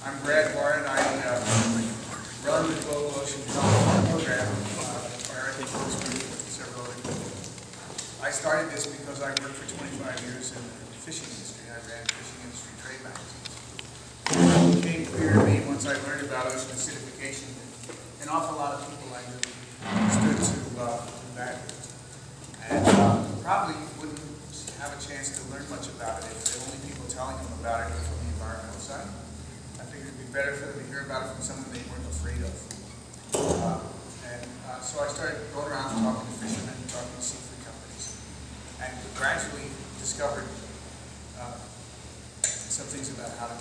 I'm Brad Warren. I run the Global Ocean Health Program for I think several other people. I started this because I worked for 25 years in the fishing industry. I ran fishing industry trade magazines. It became clear to me once I learned about ocean acidification that an awful lot of people I knew stood to that. And probably wouldn't have a chance to learn much about it if the only people telling them about it were from the environmental side. I figured it'd be better for them to hear about it from someone they weren't afraid of. So I started going around talking to fishermen, talking to seafood companies, and gradually discovered some things about how to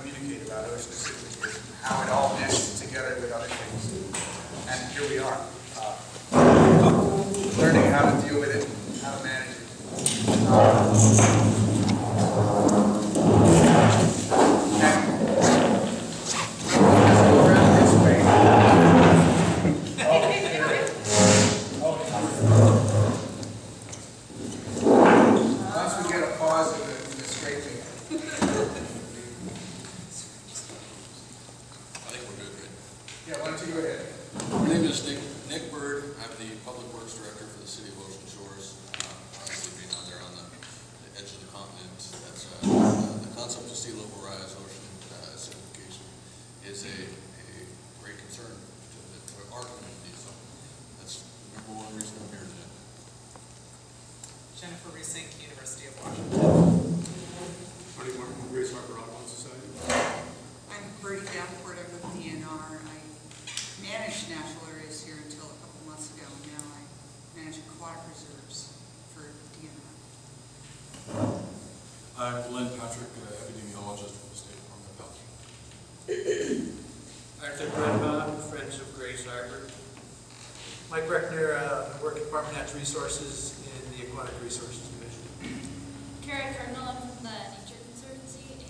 communicate about ocean acidification, how it all meshes together with other things. And here we are, learning how to deal with it, how to manage it. Once we get a pause in the scraping. I think we're good, right? Yeah, why don't you go ahead? My name is Nick Bird. I'm the Public Works Director for the City of Ocean Shores. Obviously being out there on the edge of the continent, that's the concept of sea level rise, ocean acidification is a great concern to our community. So that's the number one reason I'm here today. Jennifer Resink, University of Washington. Marty Martin, Grace Harbor Audubon Society. I'm Bertie Davenport. I'm with DNR. I managed natural areas here until a couple months ago. Now I manage aquatic reserves for DNR. I'm Glenn Patrick, epidemiologist for the State Department of Health. Arthur Brennebaum, Friends of Grace Harbor. Mike Reckner, I work at Department of Natural Resources in the Aquatic Resources Division. Kara Cardinal, I'm from the Nature Conservancy and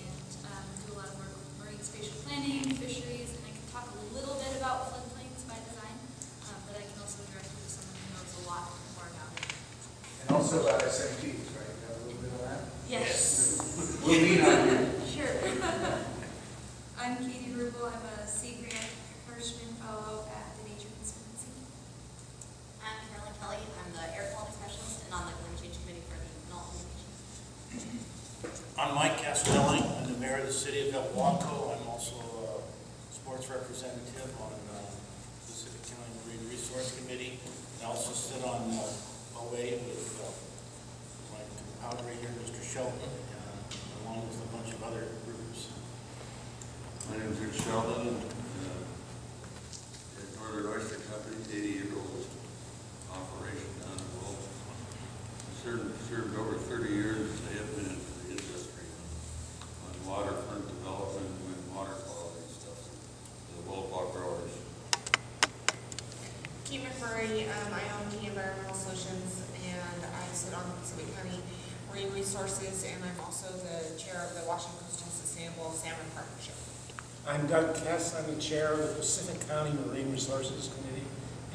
do a lot of work with marine spatial planning, fisheries, and I can talk a little bit about floodplains by design, but I can also direct you to someone who knows a lot more about it. And also about SMTs, right? You got a little bit of that? Yes. We'll lean on you. Sure. I'm Katie Rubel. I'm a Sea Grant Hirschman Fellow at the Nature Conservancy. I'm Carolyn Kelly. I'm the air quality specialist and on the climate change committee for the Knowledge Communications. I'm Mike Castellelli. I'm the mayor of the city of El Blanco. I'm also a sports representative on the Pacific County Marine Resource Committee. I also sit on OA with my compounder here, Mr. Sheldon, along with a bunch of other groups. My name is Rich Sheldon. Northern Oyster Company, 80-year-old operation down the world. Served over 30 years as the head man for the industry on waterfront development and water quality stuff. The Wolfhawk growers. Kim McMurray, I own Key Environmental Solutions and I sit on the Pacific County Marine Resources and I'm also the chair of the Washington Coastal Sustainable Salmon Partnership. I'm Doug Kess. I'm the chair of the Pacific County Marine Resources Committee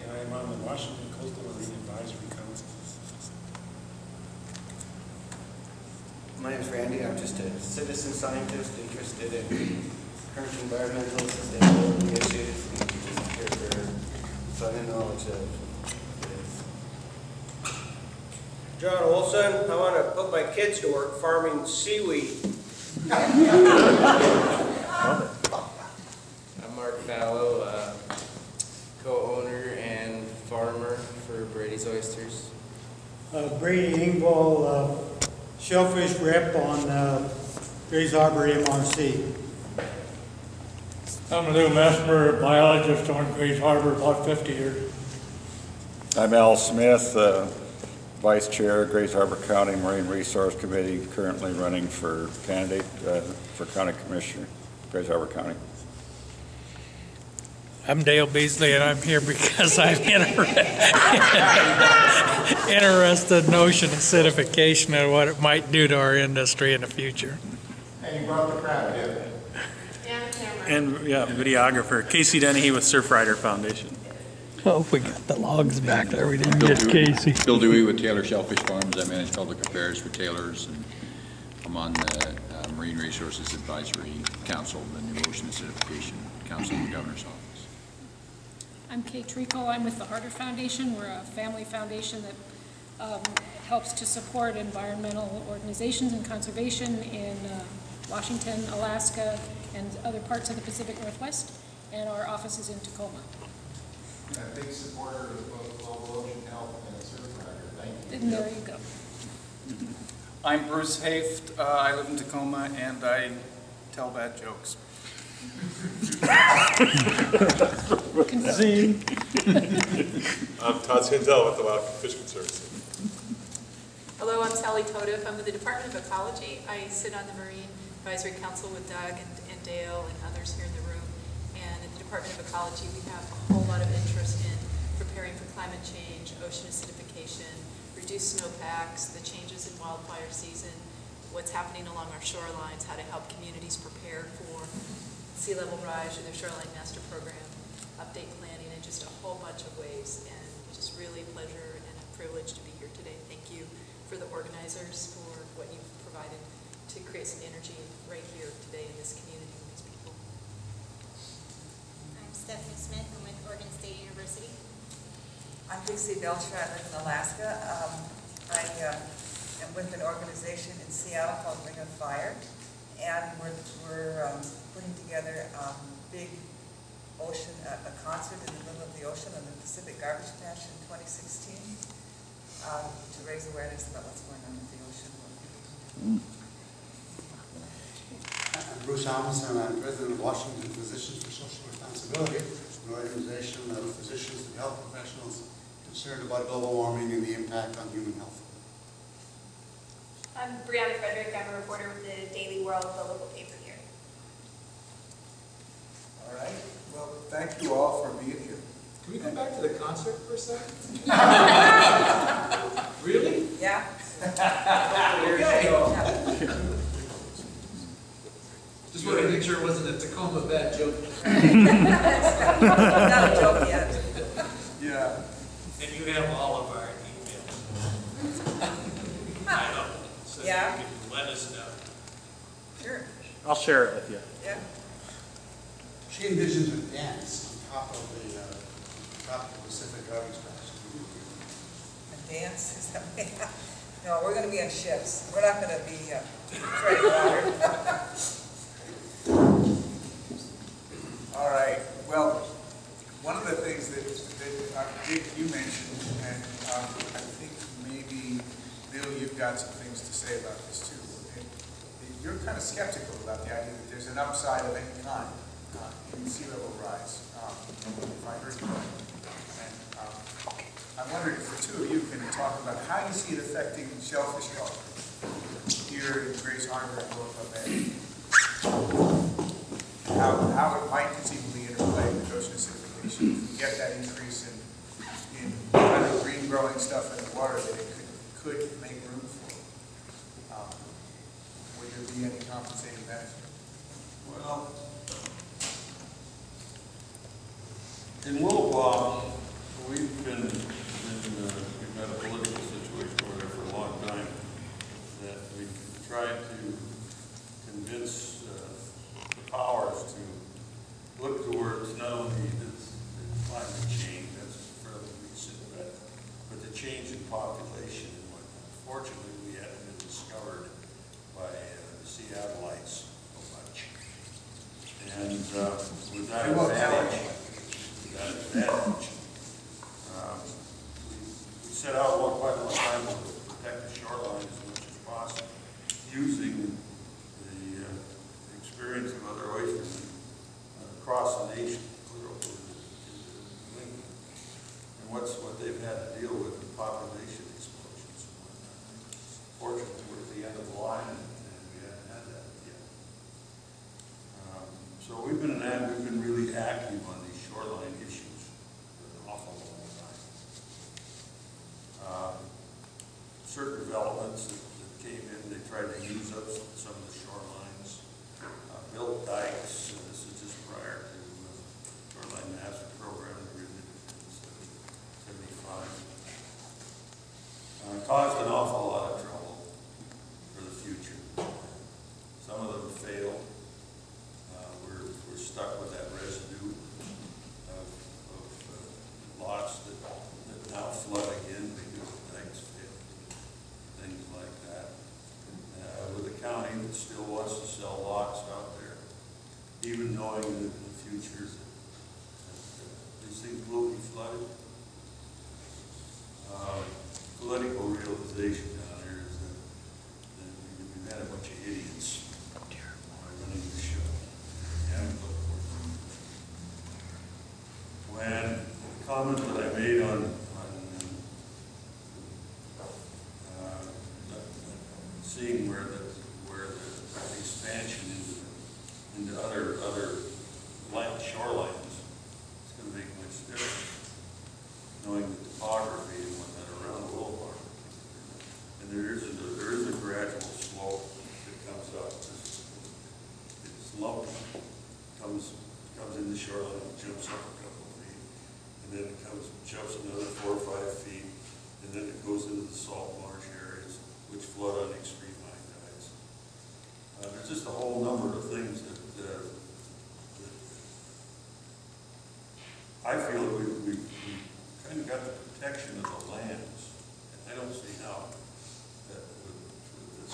and I'm on the Washington Coastal Marine Advisory Council. My name is Randy. I'm just a citizen scientist interested in current environmental sustainability issues and just here for fun and knowledge of this. John Olson, I want to put my kids to work farming seaweed. I'm Mark Fallow, co-owner and farmer for Brady's Oysters. Brady Ingvall, shellfish rep on Grays Harbor MRC. I'm Lou Messmer, biologist on Grays Harbor, about 50 years. I'm Al Smith, Vice Chair, Grays Harbor County Marine Resource Committee, currently running for candidate for County Commissioner, Grays Harbor County. I'm Dale Beasley, and I'm here because I'm interested in ocean acidification and what it might do to our industry in the future. And you brought the crowd, didn't you? And yeah, videographer Casey Dennehy with Surfrider Foundation. Oh, we got the logs back there. We didn't get Casey. Bill Dewey with Taylor Shellfish Farms. I manage public affairs for Taylor's, and I'm on the Marine Resources Advisory Council, the new Ocean Acidification Council in the Governor's Office. I'm Kate Trico. I'm with the Harder Foundation. We're a family foundation that helps to support environmental organizations and conservation in Washington, Alaska, and other parts of the Pacific Northwest, and our office is in Tacoma. I'm a big supporter of both global ocean health and Surfrider. Thank you. And there you go. I'm Bruce Haft. I live in Tacoma, and I tell bad jokes. Zine. I'm Todd Sandell with the Wild Fish Conservancy. Hello, I'm Sally Todeff. I'm with the Department of Ecology. I sit on the Marine Advisory Council with Doug and Dale and others here in the room. And at the Department of Ecology, we have a whole lot of interest in preparing for climate change, ocean acidification, reduced snowpacks, the changes in wildfire season, what's happening along our shorelines, how to help communities prepare for sea level rise or their shoreline master program, update planning, and just a whole bunch of ways. And it's just really a pleasure and a privilege to be here today. Thank you for the organizers for what you've provided to create some energy right here today in this community with these people. I'm Stephanie Smith. I'm with Oregon State University. I'm Dixie Belcher. I live in Alaska. I am with an organization in Seattle called Ring of Fire, and we're putting together a big ocean, a concert in the middle of the ocean on the Pacific Garbage Patch in 2016 to raise awareness about what's going on with the ocean. I'm Bruce Amundsen. I'm president of Washington Physicians for Social Responsibility, an organization of physicians and health professionals concerned about global warming and the impact on human health. I'm Brianna Frederick. I'm a reporter with the Daily World, the local paper here. All right. Well, thank you all for being here. Can we go back to the concert for a second? Really? Yeah. Okay. Just wanted to make sure it wasn't a Tacoma bad joke. Not a joke yet. Yeah. And you have all of our emails. I know. So Yeah. you can let us know. Sure. I'll share it with you. Yeah. She envisions a dance on top of the Pacific Garbage Patch. A dance? Is that no, we're going to be on ships. We're not going to be treading water. All right. Well, one of the things that you mentioned, and I think maybe, Bill, you've got some things to say about this too. You're kind of skeptical about the idea that there's an upside of any kind in sea level rise, if I heard you right. And I wondered if the two of you can talk about how you see it affecting shellfish culture here in Grays Harbor and Boca Bay. How it might conceivably interplay with ocean acidification. If we get that increase in kind of green growing stuff in the water that it could make room for. Would there be any compensating benefit? Well, in Willowa, we've had a political situation over there for a long time that we tried to convince the powers to look towards not only the climate change, that's fairly recent, but the change in population. And what, unfortunately, we haven't been discovered by the Seattleites so much. And with that advantage, we set out quite a long time to protect the shoreline as much as possible, using the experience of other oysters across the nation, clear over to New England. And what they've had to deal with population explosions and whatnot. Fortunately, we're at the end of the line, and we haven't had that yet. So we've been really active on these shoreline issues for an awful long time. Certain developments that came in, they tried to use up some of the shorelines, built dikes, and this is just prior to shoreline master program that we did in 75. Caused an awful lot of trouble for the future. Some of the even knowing that in the future that these things will be flooded. Political realization down there is that we've had a bunch of idiots running the show. When the comment that I made on seeing where the expansion into other shorelines is going to make much difference, knowing the topography and whatnot around the Boulevard. And there is a gradual slope that comes up. It's lumpy, comes in the shoreline, jumps up a couple of feet, and then it jumps another 4 or 5 feet, and then it goes into the salt marsh areas, which flood on extreme high tides. There's just a whole number of things that I feel that we've kind of got the protection of the lands. And I don't see how that with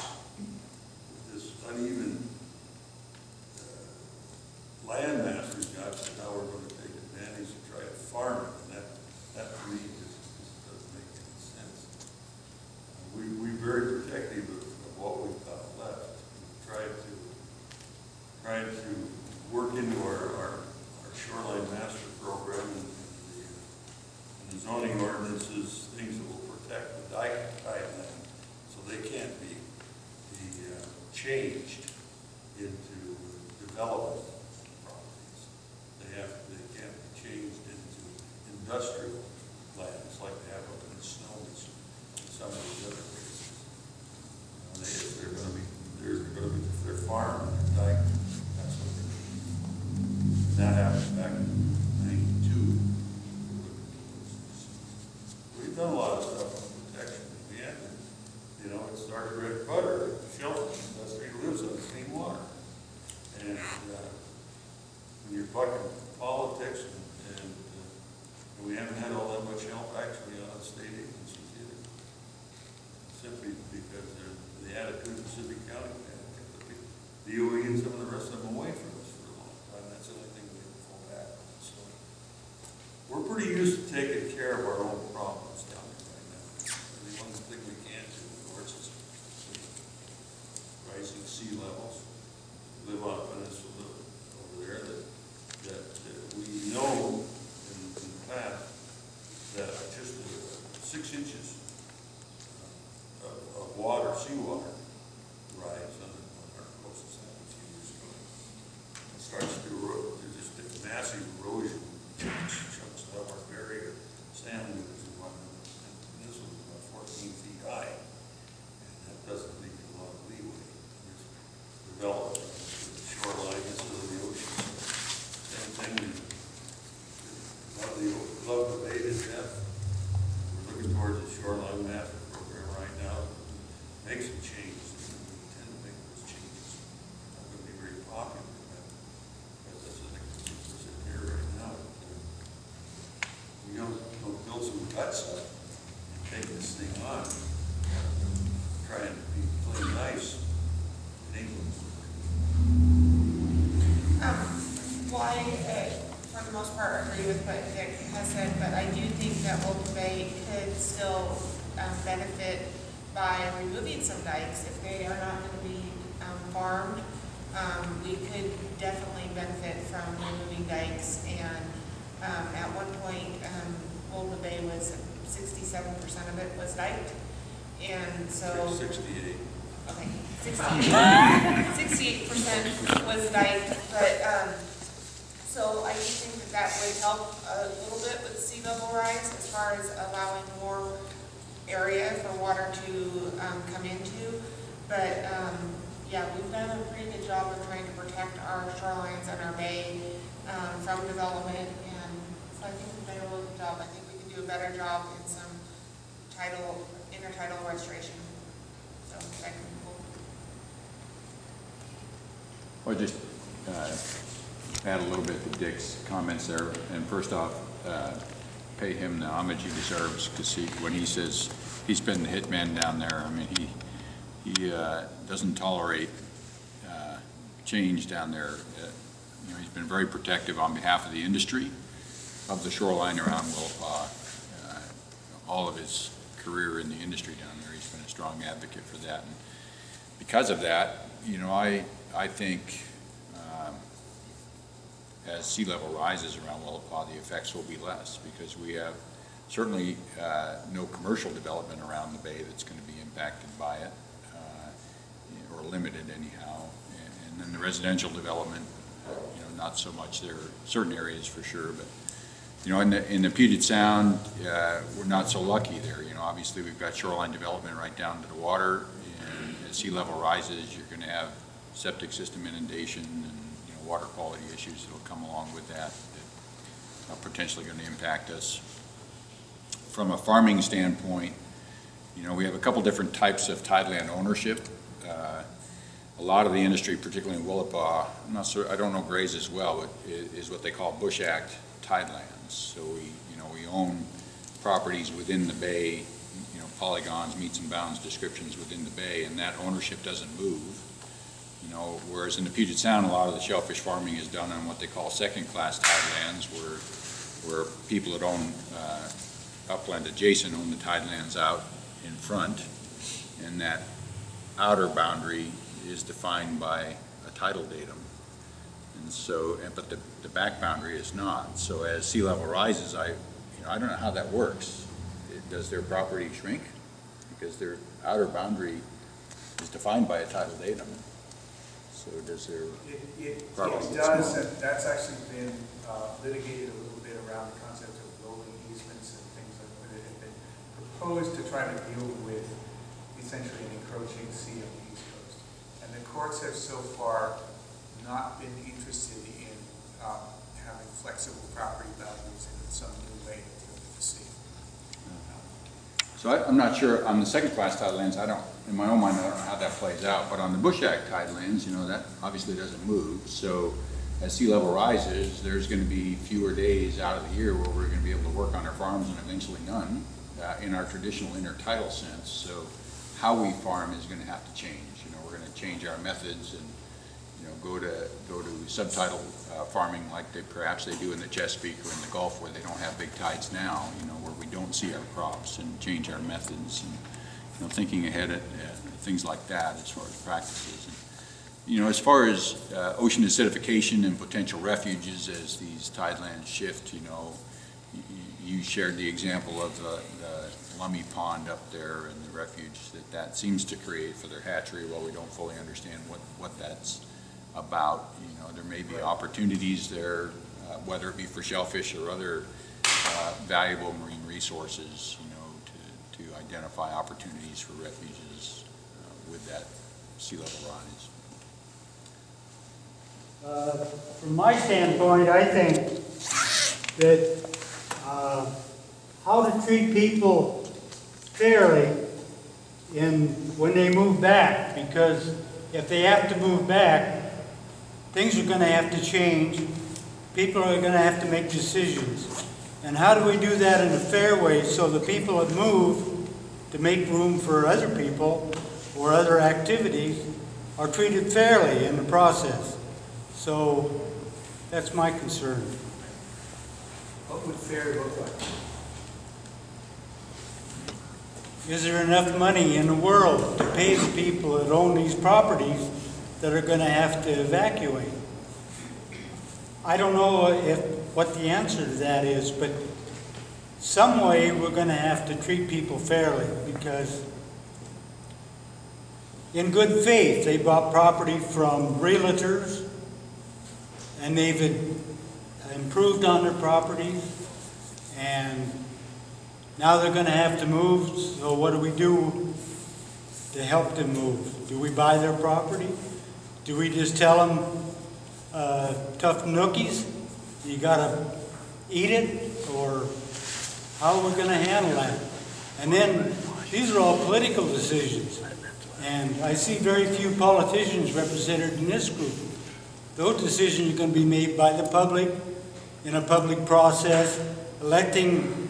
this uneven land mass we've got, so now we're going to take advantage and try to farm it. And that to me just doesn't make any sense. We're very protective of what we've got left. We've tried to work into our shoreline master program and the zoning ordinances, things that will protect the dike land, so they can't be changed into development properties. They can't be changed into industrial lands like they have up in the Snows and some of these other places. If they're farmed, they're dike, that's what they're doing. And that happened back in 92. We've done a lot of stuff on protection. In the end, it started bread and butter. The shellfish industry lives on clean water. And when you're talking politics, and we haven't had all that much help actually on state agencies either. Simply because the attitude of Pacific County, the DOE and some of the rest of them away from us for a long time. That's the only thing we can fall back on. So we're pretty used to taking care of our own problems down there right now. The one thing we can't do, of course, is rising sea levels. We live on a peninsula over there that we know in the past that just 6 inches of water, seawater, rise on our coastal side a few years ago. It starts to erode. There's just a massive erosion, chunks of our barrier, sand dunes and whatnot. And this was about 14 feet high. And that doesn't leave you a lot of leeway. There's development of the shoreline instead of the ocean. Same thing, love the bay to death. We're looking towards the shoreline master program right now. Make some changes. We intend to make those changes. Not going to be very popular, but that's what we're sitting here right now. We don't build some guts up and take this thing on. Try and be playing nice in England. For the most part, agree with what Dick has said, but I do think that Old Bay could still benefit by removing some dikes. If they are not going to be farmed, we could definitely benefit from removing dikes. And at one point, Old Bay was 67% of it was diked. And so 68. Okay, 68% was diked, but so I do think that would help a little bit with sea level rise as far as allowing more area for water to come into. But yeah, we've done a pretty good job of trying to protect our shorelines and our bay from development, and so I think we've done a really good job. I think we can do a better job in some intertidal restoration. So I can Well, just add a little bit to Dick's comments there. And first off, pay him the homage he deserves, because when he says he's been the hitman down there, I mean, he doesn't tolerate change down there he's been very protective on behalf of the industry, of the shoreline around Willapa. All of his career in the industry down there, he's been a strong advocate for that. And because of that, I think as sea level rises around Willapa, the effects will be less, because we have certainly no commercial development around the bay that's going to be impacted by it, or limited anyhow. And then the residential development, not so much. There are certain areas for sure, but in the Puget Sound, we're not so lucky there. Obviously we've got shoreline development right down to the water, and as sea level rises, you're going to have septic system inundation and water quality issues that will come along with that are potentially going to impact us. From a farming standpoint, we have a couple different types of tideland ownership. A lot of the industry, particularly in Willapa, I don't know Grays as well, but is what they call Bush Act tidelands. So we own properties within the bay, polygons, meets and bounds descriptions within the bay, and that ownership doesn't move. Whereas in the Puget Sound, a lot of the shellfish farming is done on what they call second-class tidelands, where people that own upland adjacent own the tidelands out in front, and that outer boundary is defined by a tidal datum. And so, but the back boundary is not. So as sea level rises, I don't know how that works. Does their property shrink? Because their outer boundary is defined by a tidal datum. So does their property It does, and that's actually been litigated a little bit around the concept of rolling easements and things like that. It had been proposed to try to deal with essentially an encroaching sea on the East Coast. And the courts have so far not been interested in having flexible property values in some new way to the sea. So I'm not sure on the second-class tidelands. In my own mind, I don't know how that plays out. But on the Bush Act tidelands, that obviously doesn't move. So as sea level rises, there's going to be fewer days out of the year where we're going to be able to work on our farms, and eventually none, in our traditional intertidal sense. So how we farm is going to have to change. We're going to change our methods and go to subtidal farming like perhaps they do in the Chesapeake or in the Gulf, where they don't have big tides now, where we don't see our crops, and change our methods, and thinking ahead at things like that as far as practices. And, as far as ocean acidification and potential refuges as these tidelands shift, you shared the example of the Lummi Pond up there and the refuge that seems to create for their hatchery. While we don't fully understand what that's about, there may be opportunities there, whether it be for shellfish or other valuable marine resources, to identify opportunities for refuges with that sea level rise. From my standpoint, I think that how to treat people fairly when they move back, because if they have to move back, things are going to have to change. People are going to have to make decisions. And how do we do that in a fair way so the people that move to make room for other people or other activities are treated fairly in the process? So that's my concern. What would fair look like? Is there enough money in the world to pay the people that own these properties that are going to have to evacuate? I don't know what the answer to that is, but some way we're going to have to treat people fairly, because in good faith they bought property from realtors and they've improved on their properties, and now they're going to have to move. So what do we do to help them move? Do we buy their property? Do we just tell them, tough nookies, you got to eat it? Or how are we going to handle that? And then these are all political decisions. And I see very few politicians represented in this group. Those decisions are going to be made by the public in a public process, electing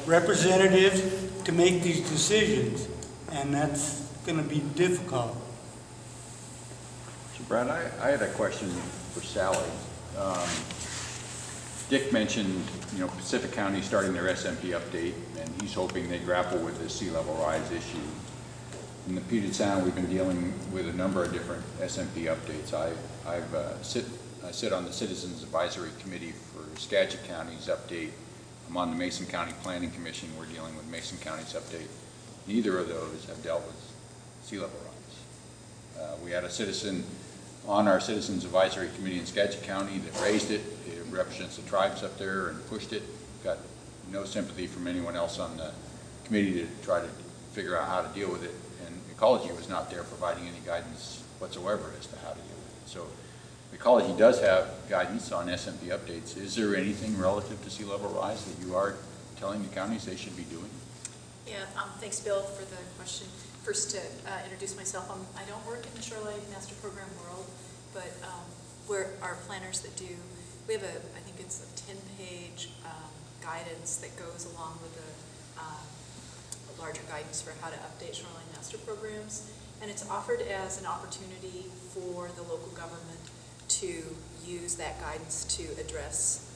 representatives to make these decisions. And that's going to be difficult. Brad, I had a question for Sally. Dick mentioned, Pacific County starting their SMP update, and he's hoping they grapple with the sea level rise issue. In the Puget Sound, we've been dealing with a number of different SMP updates. I sit on the Citizens Advisory Committee for Skagit County's update. I'm on the Mason County Planning Commission. We're dealing with Mason County's update. Neither of those have dealt with sea level rise. We had a citizen on our Citizens Advisory Committee in Skagit County that raised it. It represents the tribes up there and pushed it. Got no sympathy from anyone else on the committee to try to figure out how to deal with it. And Ecology was not there providing any guidance whatsoever as to how to deal with it. So Ecology does have guidance on SMP updates. Is there anything relative to sea level rise that you are telling the counties they should be doing? Yeah, thanks, Bill, for the question. First, to introduce myself, I don't work in the Shoreline Master Program world, but we're our planners that do. We have I think it's a 10-page guidance that goes along with a larger guidance for how to update Shoreline Master Programs, and it's offered as an opportunity for the local government to use that guidance to address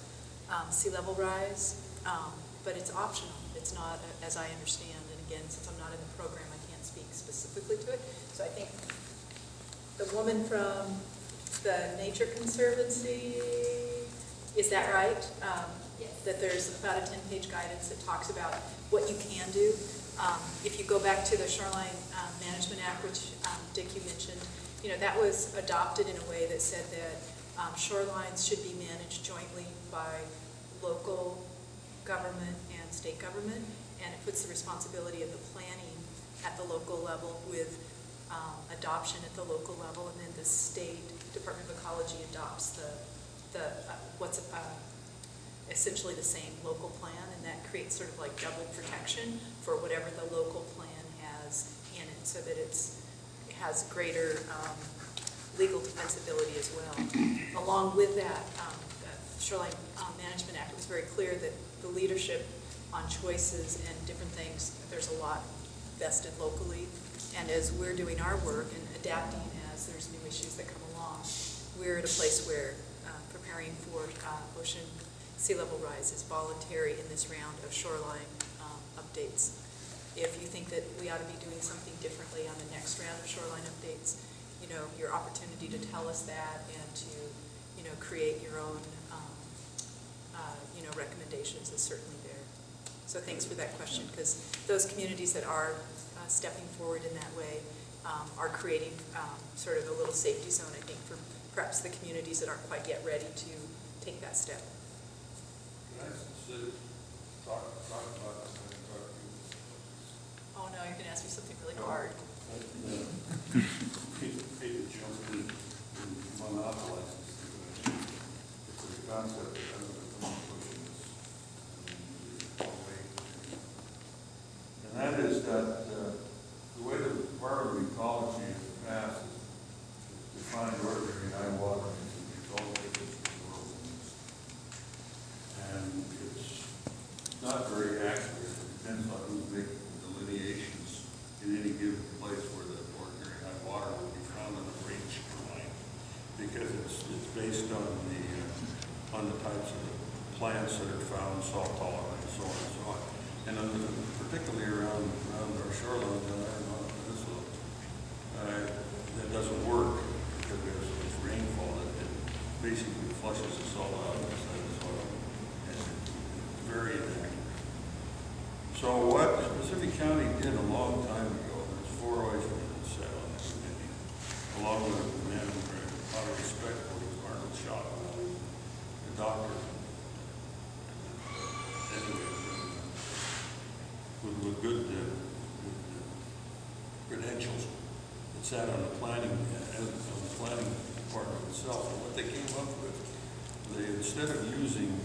sea level rise, but it's optional. It's not, as I understand, and again, since I'm not in the program, I can't speak specifically to it. So I think the woman from the Nature Conservancy, is that right? Yes. That there's about a 10-page guidance that talks about what you can do. If you go back to the Shoreline Management Act, which Dick, you mentioned, that was adopted in a way that said that shorelines should be managed jointly by local government and state government, and it puts the responsibility of the planning at the local level with adoption at the local level, and then the state Department of Ecology adopts what's essentially the same local plan, and that creates sort of like double protection for whatever the local plan has in it, so that it has greater legal defensibility as well. Along with that, the Shoreline Management Act was very clear that the leadership on choices and different things, there's a lot vested locally, and as we're doing our work and adapting as there's new issues that come along, we're at a place where preparing for ocean sea level rise is voluntary in this round of shoreline updates. If you think that we ought to be doing something differently on the next round of shoreline updates, your opportunity to tell us that and to, create your own, recommendations is certainly there. So thanks for that question, because those communities that are stepping forward in that way are creating sort of a little safety zone, I think, for perhaps the communities that aren't quite yet ready to take that step. Can I talk about this? Oh no, you're going to ask me something really hard. Hate to jump in and monopolize this thing, but it's a concept that I'm going to come pushing this way. And that is that the way the Department of Ecology in the past is defined ordinary high water means it controls the world. And it's not very accurate. It depends on who's making the delineations in any given place where the ordinary high water will be found on the range line, because it's based on the types of plants that are found, salt tolerant, and so on and so on. And particularly around our shoreline down there in North Peninsula, that doesn't work because there's so much rainfall that it basically flushes the salt out inside the soil, and it's very inaccurate. So what Pacific County did a long time ago, there's 4 oysters that sat on that committee, along with a man who had a lot of respect for his Arnold Shaw, the doctor. With good credentials that sat on the planning department itself. And what they came up with, instead of using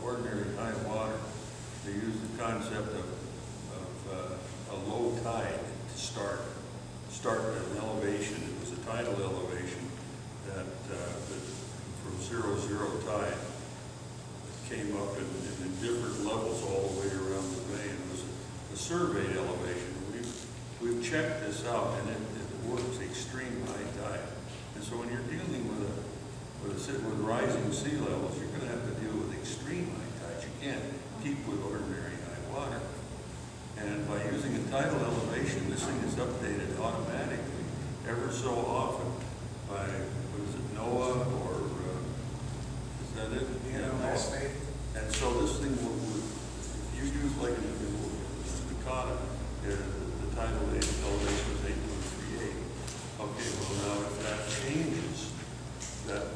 ordinary high water, they used the concept of a low tide to start at an elevation. It was a tidal elevation that from 0 tide came up in different levels all the way around the bay. And it was a surveyed elevation. We've checked this out, and it works extreme high tide. And so when you're dealing with rising sea levels, you're going to have to deal with extreme high tides. You can't keep with ordinary high water. And by using a tidal elevation, this thing is updated automatically ever so often by, what is it, NOAA or, is that it? Yeah. And so this thing will, if you use like in Dakota, the tidal elevation is 8.38. Okay, well now if that changes, that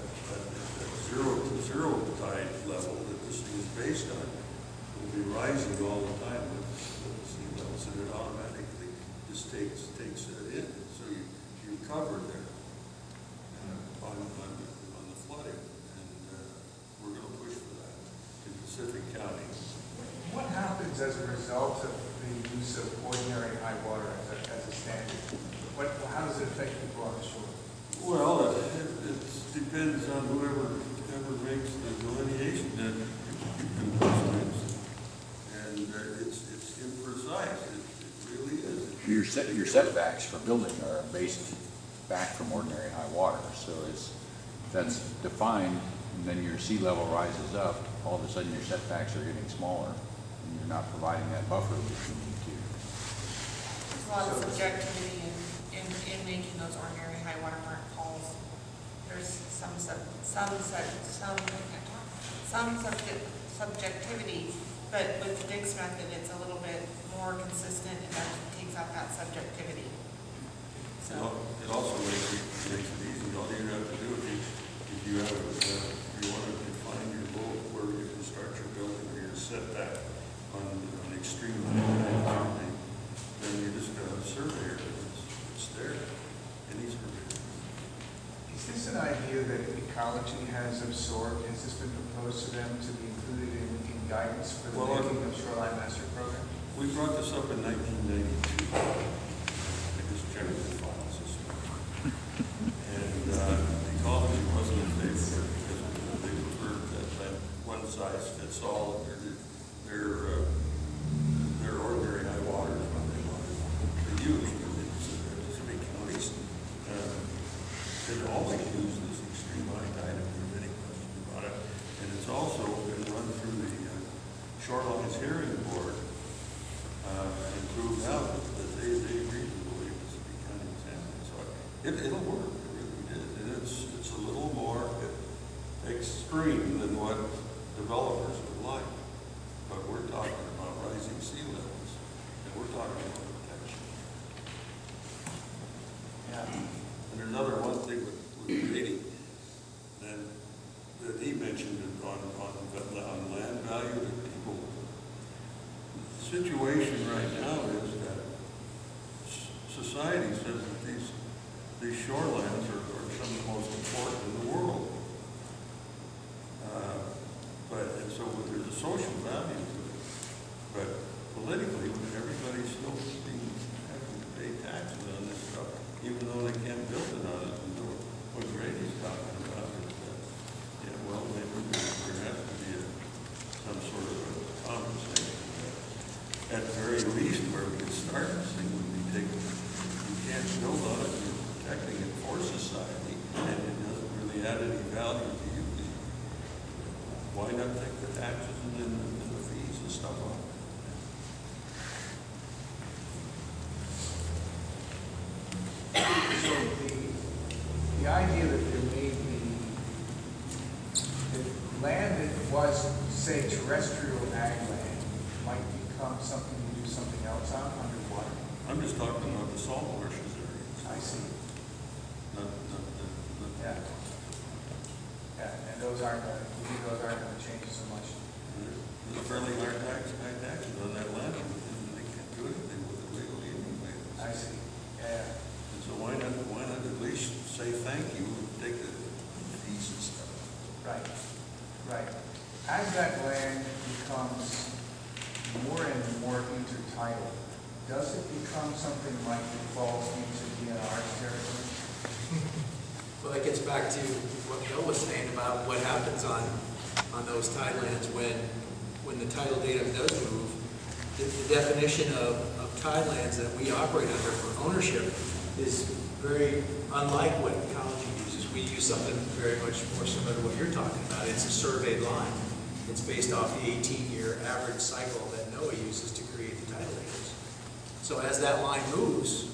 zero tide level that this thing is based on will be rising all the time with the sea levels, and it automatically just takes it in. So you cover there on the flooding, and we're going to push for that in Pacific County. What happens as a result of the use of ordinary high water as a standard? How does it affect people on the shore? Well, it depends on whoever makes the delineation that and it's imprecise. It really is. Your setbacks for building are based back from ordinary high water. So that's defined, and then your sea level rises up. All of a sudden, your setbacks are getting smaller, and you're not providing that buffer that you need to. There's a lot of subjectivity in making those ordinary high water mark calls. There's some subjectivity, but with the Diggs method, it's a little bit more consistent and that takes out that subjectivity. So it also makes it easy. All you have to do if you want to define your goal where you can start your building or your setback on extreme high, then you just got a surveyor. It's there. Any surveyor. Is this an idea that ecology has absorbed? Has this been proposed to them to be included in guidance for the making of shoreline master program? We brought this up in 1992. I just checked the files this week. And ecology wasn't in favor because they preferred that one size fits all. Their ordinary high water is what they wanted to use. Pacific counties had always used this extreme high tide, if there's any question about it. And it's also been run through the Shorelines Hearing Board and proved out that they agreed with the way Pacific County was handling. So it'll work. It really did. And it's a little more extreme than what developers would like. But we're talking about rising sea levels, and we're talking about protection. Yeah. And there's another one thing with Brady that he mentioned on land value that people. The situation right now is that society says that these shorelines are some of the most important in the world. And so there's a social value to it. But politically, everybody's still having to pay taxes on this stuff, even though they can't build it on it. And what Brady's talking about is that, well, maybe there has to be some sort of a conversation. At the very least, where we can start this thing would be you can't build on it, you're protecting it for society, and it doesn't really add any value to you. Why not take the taxes and the fees and stuff off? So the idea that there may be that land that was, say, terrestrial ag land might become something you do something else on underwater. I'm just talking about the salt marshes areas. I see. Yeah. Yeah, and those aren't going to change so much. There's fairly high taxes on that land, and they can't do anything with it legally anyway. I see. Yeah. And so why not at least say thank you and take the fees and stuff? Right. Right. As that land becomes more and more intertidal, does it become something like it falls into DNR's territory? Well, that gets back to what Bill was saying about what happens on those tidelands when the tidal data does move. The definition of tidelands that we operate under for ownership is very unlike what ecology uses we use something very much more similar to what you're talking about. It's a surveyed line. It's based off the 18-year average cycle that NOAA uses to create the title acres. So as that line moves,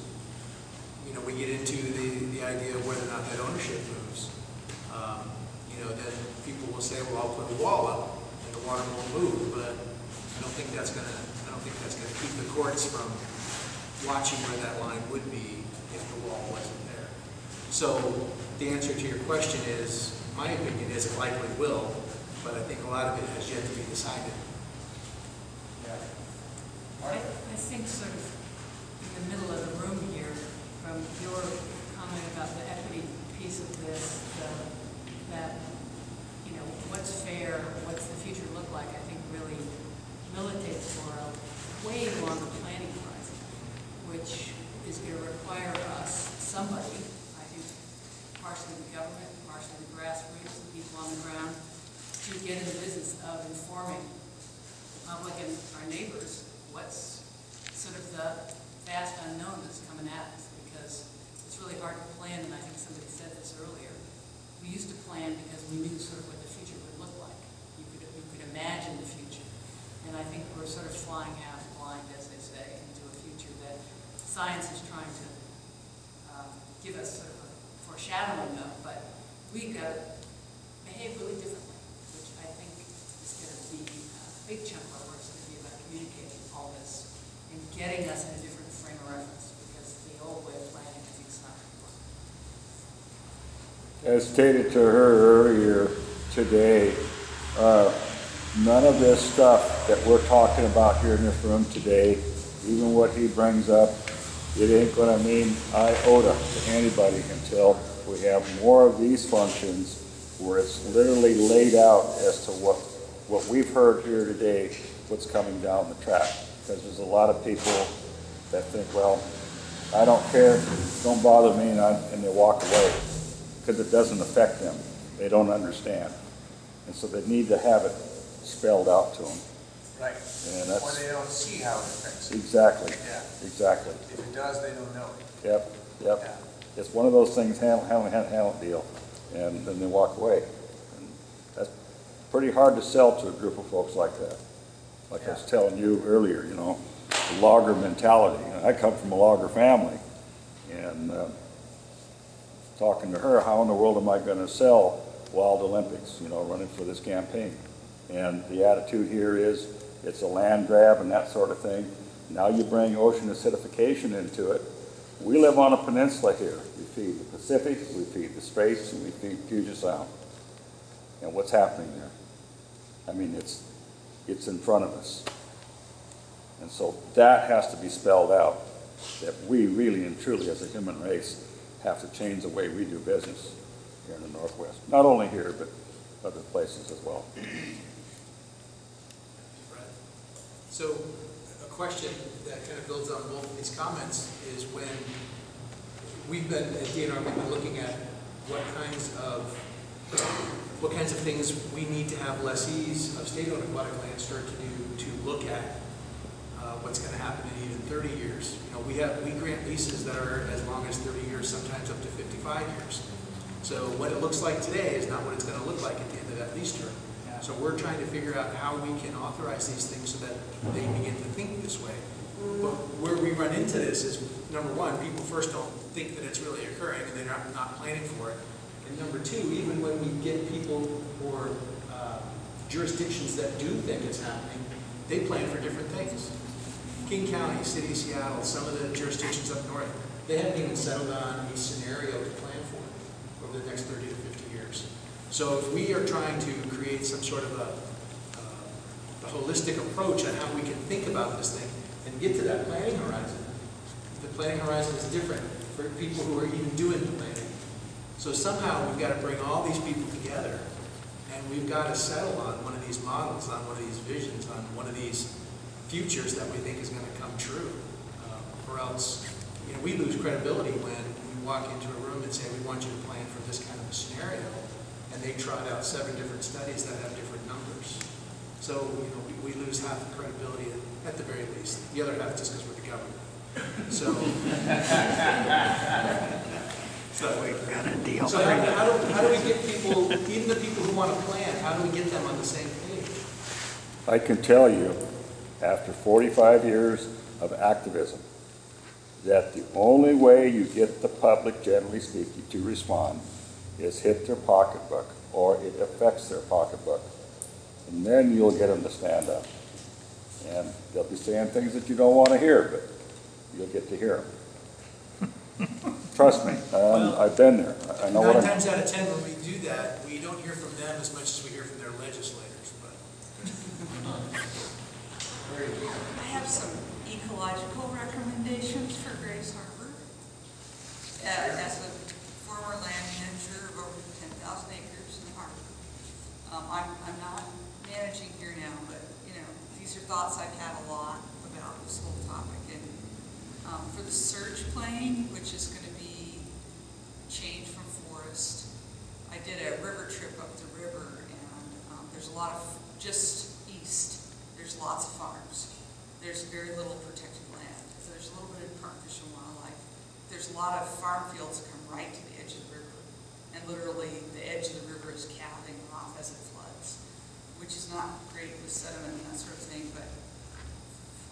you know, we get into the idea of whether or not that ownership moves. You know, then people will say, well, I'll put a wall up and the water won't move, but I don't think that's gonna keep the courts from watching where that line would be if the wall wasn't there. So the answer to your question is, my opinion is it likely will, but I think a lot of it has yet to be decided. I think sort of in the middle of the room here, from your comment about the equity piece of this, that, you know, what's fair, what's the future look like, I think really militates for a way longer planning horizon, which is going to require us, somebody, I think partially the government, partially the grassroots, the people on the ground, to get in the business of informing the public and our neighbors what's sort of the vast unknown that's coming at us, because it's really hard to plan, and I think somebody said this earlier. We used to plan because we knew sort of what the future would look like. You could imagine the future. And I think we're sort of flying half blind, as they say, into a future that science is trying to give us sort of a foreshadowing of, but we've got to behave really differently, which I think is going to be a big chunk of our work is going to be about communicating all this and getting us in a different frame of reference, because the old way of planning, I think, is not going to work. As stated to her earlier today, none of this stuff that we're talking about here in this room today, even what he brings up, it ain't going to mean iota to anybody until we have more of these functions where it's literally laid out as to what we've heard here today, what's coming down the track. Because there's a lot of people that think, well, I don't care, don't bother me, and they walk away because it doesn't affect them. They don't understand. And so they need to have it spelled out to them. Right. And that's, or they don't see how it affects them. Exactly. Yeah. Exactly. If it does, they don't know it. Yep. Yep. Yeah. It's one of those things, handle it deal, and then they walk away. And that's pretty hard to sell to a group of folks like that. Like I was telling you earlier, you know, the logger mentality. You know, I come from a logger family, and talking to her, how in the world am I going to sell Wild Olympics, you know, running for this campaign? And the attitude here is it's a land grab and that sort of thing. Now you bring ocean acidification into it. We live on a peninsula here. We feed the Pacific, we feed the Straits, and we feed Puget Sound. And what's happening there? I mean, it's in front of us. And so that has to be spelled out, that we really and truly as a human race have to change the way we do business here in the Northwest. Not only here, but other places as well. So a question that kind of builds on both of these comments is when we've been, at DNR, we've been looking at what kinds of things we need to have lessees of state-owned aquatic land start to do to look at what's going to happen in even 30 years. You know, we grant leases that are as long as 30 years, sometimes up to 55 years. So what it looks like today is not what it's going to look like at the end of that lease term. So we're trying to figure out how we can authorize these things so that they begin to think this way. But where we run into this is, number one, people first don't think that it's really occurring and they're not planning for it. And number two, even when we get people or jurisdictions that do think it's happening, they plan for different things. King County, City of Seattle, some of the jurisdictions up north, they haven't even settled on a scenario to plan for over the next 30 to 50 years. So if we are trying to create some sort of a holistic approach on how we can think about this thing and get to that planning horizon, the planning horizon is different for people who are even doing the planning. So somehow we've got to bring all these people together, and we've got to settle on one of these models, on one of these visions, on one of these futures that we think is going to come true. Or else, you know, we lose credibility when we walk into a room and say, we want you to plan for this kind of a scenario, and they trot out 7 different studies that have different numbers. So, you know, we lose half the credibility at the very least. The other half just because we're the government. So, So how do we get people, even the people who want to plan, how do we get them on the same page? I can tell you, after 45 years of activism, that the only way you get the public, generally speaking, to respond is hit their pocketbook, or it affects their pocketbook. And then you'll get them to stand up. And they'll be saying things that you don't want to hear, but you'll get to hear them. Trust me, I've been there. I know what 9 times out of 10, when we do that, we don't hear from them as much as we hear from their legislators. But I have some ecological recommendations for Grace Harbor. As a former land manager of over 10,000 acres in the harbor, I'm not managing here now, but these are thoughts I've had a lot about this whole topic. And for the surge plane, which is going to be changed from forest, I did a river trip up the river, and there's a lot of, just east, there's lots of farms. There's very little protected land. So there's a little bit of park fish and wildlife. There's a lot of farm fields that come right to the edge of the river. And literally, the edge of the river is calving off as it floods, which is not great with sediment and that sort of thing, but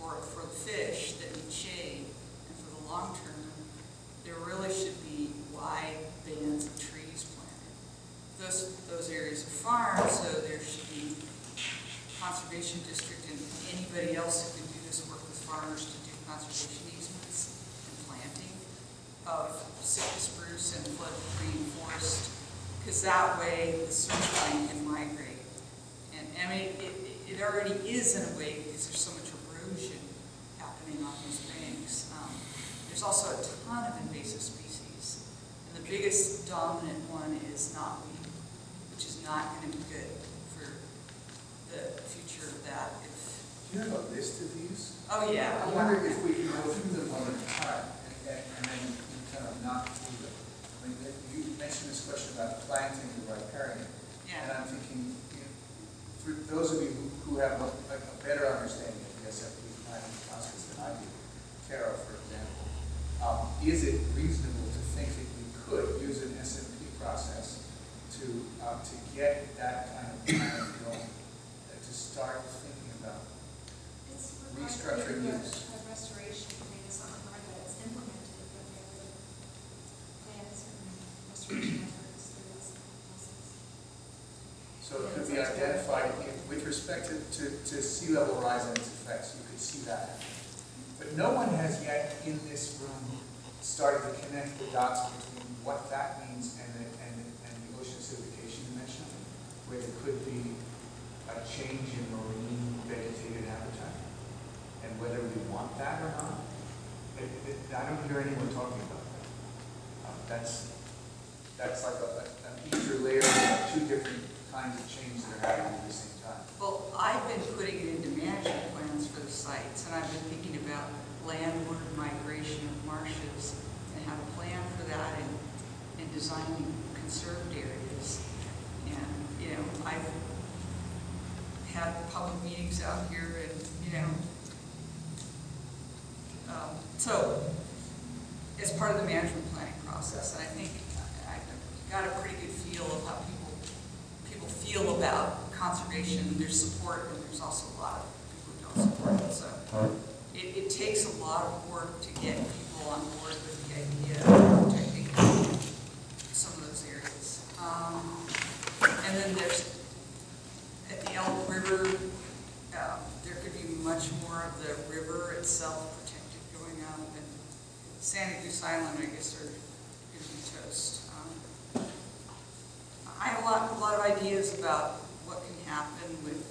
for the fish that need shade, and for the long term, there really should be wide bands of trees planted. Those areas are farms, so there should be conservation district and anybody else who can do this work with farmers to do conservation easements and planting of citrus spruce and flood-free forest, because that way the surge plane can migrate. And I mean, it already is in a way because there's so much erosion happening on those banks. There's also a ton of invasive species. And the biggest dominant one is knotweed, which is not going to be good for the future of that. Do you have a list of these? Oh, yeah. I wonder if we can go through them one at a time and then kind of knock through them. I mean, you mentioned this question about planting the riparian. Yeah. And I'm thinking, for those of you who have a better understanding of the SFP planning process than I do, Tara, for example, is it reasonable to think that we could use an SMP process to get that kind of plan going, to start thinking about restructuring use? A restoration plan is not hard, but it's implemented, but there are plans and restoration efforts through this process. So it could be identified with respect to sea level rise and its effects. You could see that. But no one has yet in this room started to connect the dots between what that means and the ocean acidification you mentioned, where there could be a change in marine vegetated habitat, and whether we want that or not. I don't hear anyone talking about that. That's like an interlayer of two different kinds of change that are happening at the same time. Well, I've been putting it into management plans for the sites, and I've been thinking about landward migration of marshes and how to plan for that and designing conserved areas. And, I've had public meetings out here and, so as part of the management planning process, and I think I've got a pretty good feel of how people feel about conservation. There's support, and there's also a lot of people who don't support it. So it takes a lot of work to get people on board with the idea of protecting some of those areas. And then there's, at the Elk River, there could be much more of the river itself protected going up. And Santa Cruz Island, I guess, are going to be toast. I have a lot of ideas about what can happen with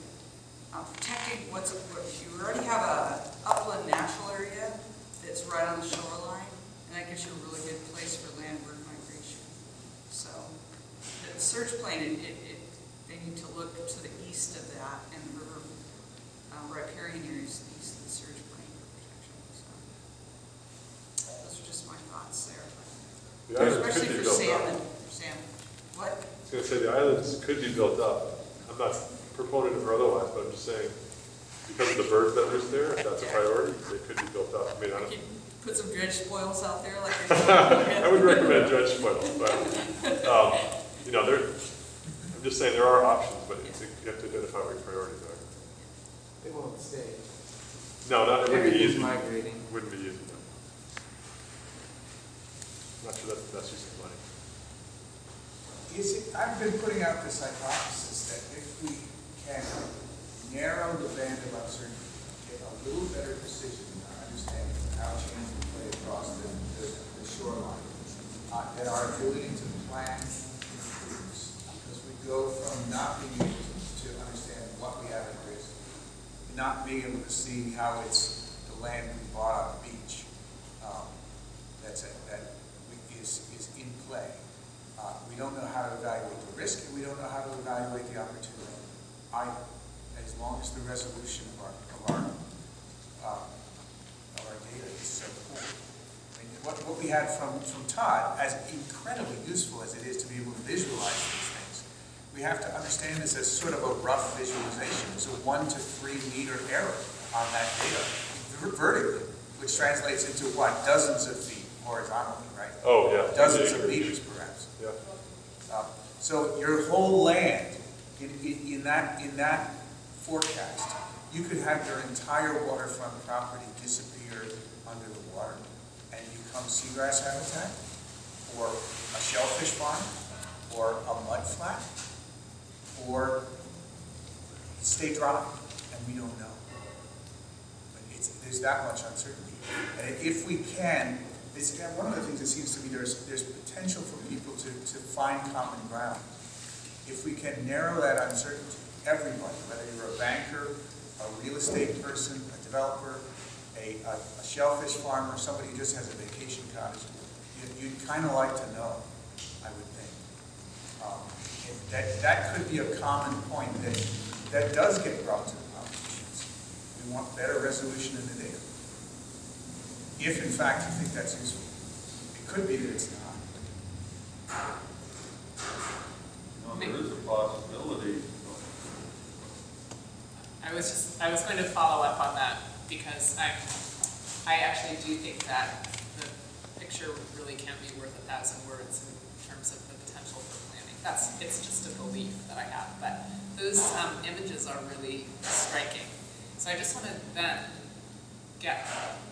protecting what you already have a upland natural area that's right on the shoreline, and that gives you a really good place for landward migration. So the surge plane, they need to look to the east of that, and the river riparian areas east of the surge plane for protection. So those are just my thoughts there. Especially for salmon. What? I was going to say the islands could be built up. I'm not proponent or otherwise, but I'm just saying because of the birds that live there, if that's a priority, they could be built up. I mean, Put some dredge spoils out there like I would recommend dredge spoils, but, you know, I'm just saying there are options, but you have to identify what your priorities are. They won't stay. No, not, it wouldn't be Everything's easy. migrating. Wouldn't be easy, no. Not sure that's the best use of money. I've been putting out this hypothesis that if we can narrow the band of uncertainty, get a little better precision in our understanding of how change will play across the shoreline, that our ability to plan improves. Because we go from not being able to understand what we have at risk, to not being able to see how it's the land we bought on the beach is in play. We don't know how to evaluate the risk, and we don't know how to evaluate the opportunity either, as long as the resolution of our data is so poor. I mean, what we had from Todd, as incredibly useful as it is to be able to visualize these things, we have to understand this as sort of a rough visualization. It's a 1 to 3 meter error on that data vertically, which translates into what? Dozens of feet horizontally, right? Oh, yeah. Dozens of meters, perhaps. Yeah. So your whole land, in that forecast, you could have your entire waterfront property disappear under the water and become seagrass habitat, or a shellfish farm, or a mud flat, or stay dry, and we don't know. But there's that much uncertainty. And if we can, one of the things that seems to me there's potential for people to find common ground. If we can narrow that uncertainty, everybody, whether you're a banker, a real estate person, a developer, a shellfish farmer, somebody who just has a vacation cottage, you'd kind of like to know, I would think. That could be a common point that does get brought to the politicians. We want better resolution in the data. If, in fact, you think that's useful. It could be that it's not. There is a possibility. I was going to follow up on that because I actually do think that the picture really can be worth 1,000 words in terms of the potential for planning. It's just a belief that I have, but those images are really striking. So I just want to then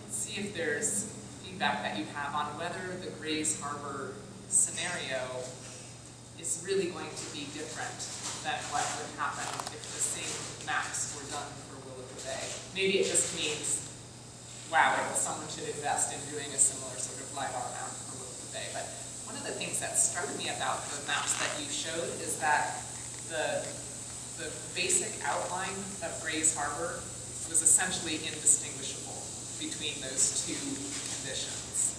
see if there's feedback that you have on whether the Grays Harbor scenario is really going to be different than what would happen if the same maps were done for Willapa Bay. Maybe it just means, wow, someone should invest in doing a similar sort of LiDAR map for Willapa Bay. But one of the things that struck me about the maps that you showed is that the basic outline of Grays Harbor was essentially indistinguishable between those two conditions.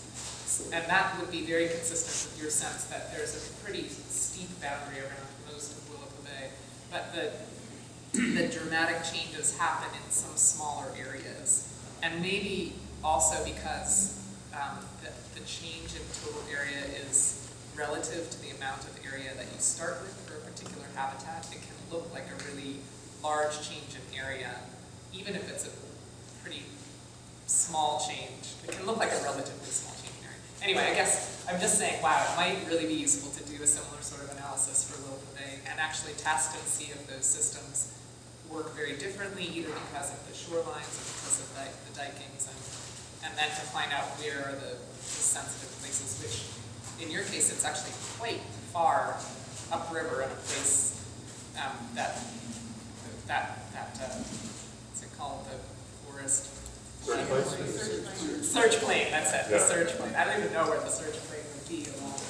And that would be very consistent with your sense that there's a pretty steep boundary around most of Willapa Bay, but the dramatic changes happen in some smaller areas. And maybe also because the change in total area is relative to the amount of area that you start with for a particular habitat. It can look like a really large change in area, even if it's a pretty small change. It can look like a relatively small change in area. Anyway, I guess I'm just saying, wow, it might really be useful to do a similar sort of analysis for Willapa Bay and actually test and see if those systems work very differently, either because of the shorelines or because of the dikings, and then to find out where are the sensitive places, which in your case it's actually quite far upriver in a place what's it called, the forest? Surge plane, that's it, the surge plane. I don't even know where the surge plane would be along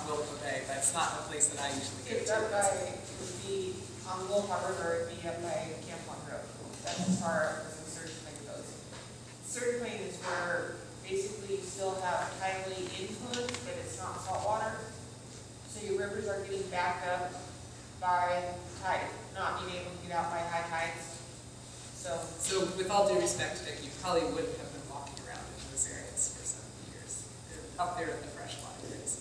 Willapa Bay, but it's not the place that I usually go to. It's up by, it would be on Willapa River, it would be up by Camp One Road. That's as far as the surge plane goes. Surge plane is where basically you still have tidally influence, but it's not salt water. So your rivers are getting backed up by tide, not being able to get out by high tides. So with all due respect, Dick, you probably wouldn't have been walking around in those areas for 70 years. They're up there in the freshwater areas.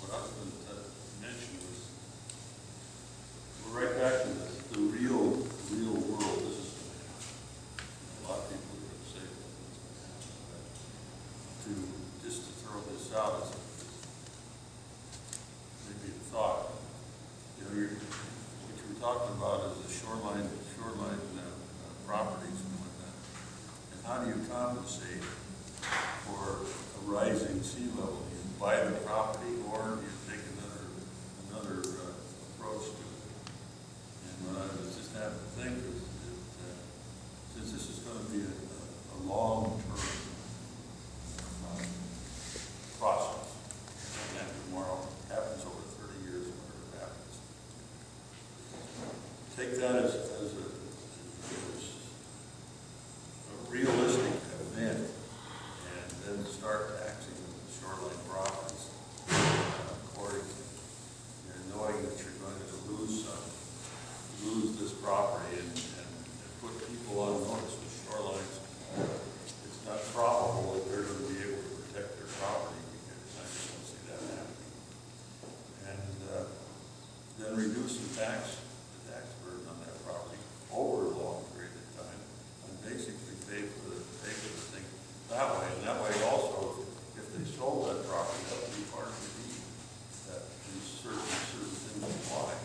What I was going to mention was, we're right back to this, the real world. This is a lot of people are going to say what you're talking about is the shoreline properties and whatnot. And how do you compensate for a rising sea level? You buy the property, or you take another approach to it. And what I was just having to think is that since this is going to be a long-term process, and tomorrow happens over 30 years, whatever it happens. Take that as a realistic event, and then start taxing the shoreline properties accordingly. And knowing that you're going to lose this property and put people on notice with shorelines, it's not probable that they're going to be able to protect their property, because I just don't see that happening. And then reduce the tax burden on that property over a long period of time, and basically pay for the thing that way. And that way also, if they sold that property, that would be part of the deed, that certain things apply.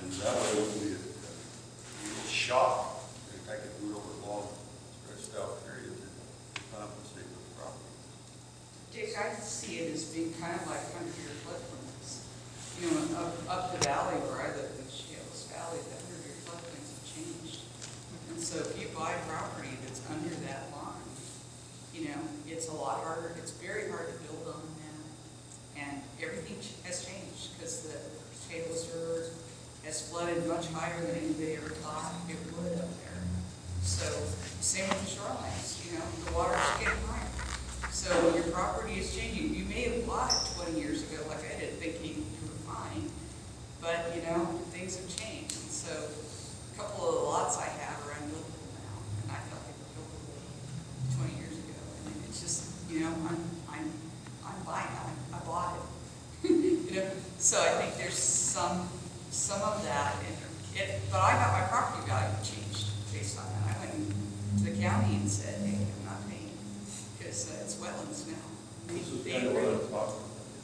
And that way it would be a real shock. I could do it over a long, stretched out period to compensate for the property. Dick, I see it as being kind of like under your floodplains. You know, up the valley where I live in Shales Valley, the under your floodplains have changed. And so if you buy property that's under that line, you know, it's a lot harder, it's very hard to build on now. And everything has changed because the Shales River has flooded much higher than anybody ever thought it would up there. So same with the shorelines, you know, the water's getting higher. So your property is changing. You may have bought it 20 years ago, like I did, thinking you were fine, but you know, things have changed. And so a couple of the lots I have are unbuildable now, and I thought they were buildable 20 years ago. And it's just, you know, I'm buying it. I bought it. You know, so I think there's some of that in it. But I got my property value changed based on that. I went to the county and said, hey, I'm not paying because it's wetlands now. This is kind of what I'm talking about.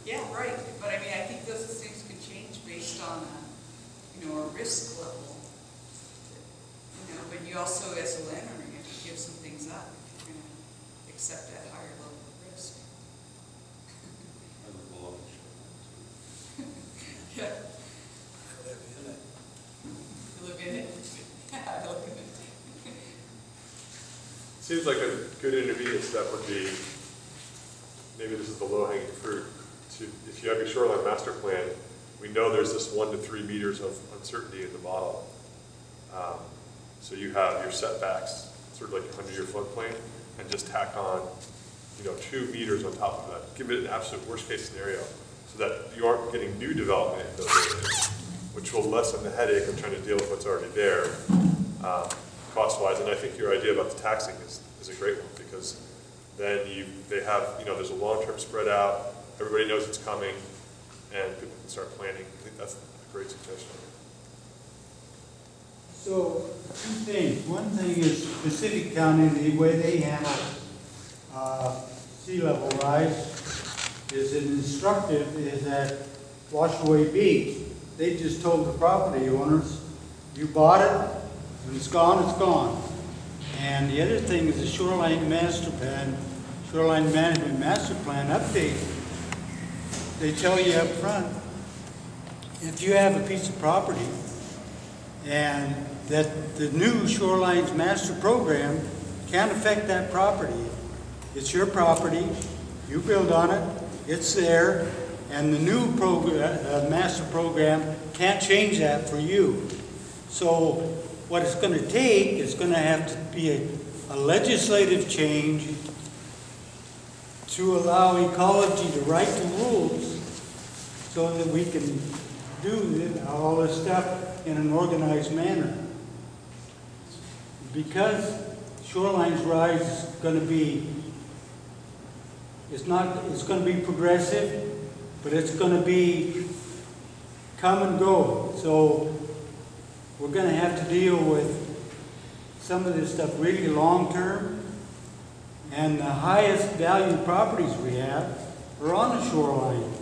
Yeah, right. But I mean, I think those things can change based on you know, a risk level. You know, but you also, as a landowner, you have to give some things up if you're going to accept that higher level of risk. I live below the shoreline. Yeah. I live in it. You live in it? Yeah, I live in it. Seems like a good intermediate step would be, maybe this is the low-hanging fruit, if you have your shoreline master plan, we know there's this 1 to 3 meters of uncertainty in the model. So you have your setbacks, sort of like under your floodplain, and just tack on, you know, 2 meters on top of that. Give it an absolute worst-case scenario, so that you aren't getting new development in those areas, which will lessen the headache of trying to deal with what's already there, cost-wise. And I think your idea about the taxing is a great one, because then they have, you know, there's a long-term spread out, everybody knows it's coming, and people can start planning. I think that's a great suggestion. So, 2 things. One thing is Pacific County, the way they handle sea level rise is instructive, is at Washaway Beach. They just told the property owners, you bought it, when it's gone, it's gone. And the other thing is the shoreline master plan, shoreline management master plan update. They tell you up front, if you have a piece of property and that the new shorelines master program can't affect that property. It's your property, you build on it, it's there, and the new master program can't change that for you. So what it's going to take is going to have to be a legislative change to allow ecology to write the rules so that we can do all this stuff in an organized manner. Because shorelines rise is going to be, it's going to be progressive, but it's going to be come and go. So we're going to have to deal with some of this stuff really long term, and the highest value properties we have are on the shoreline.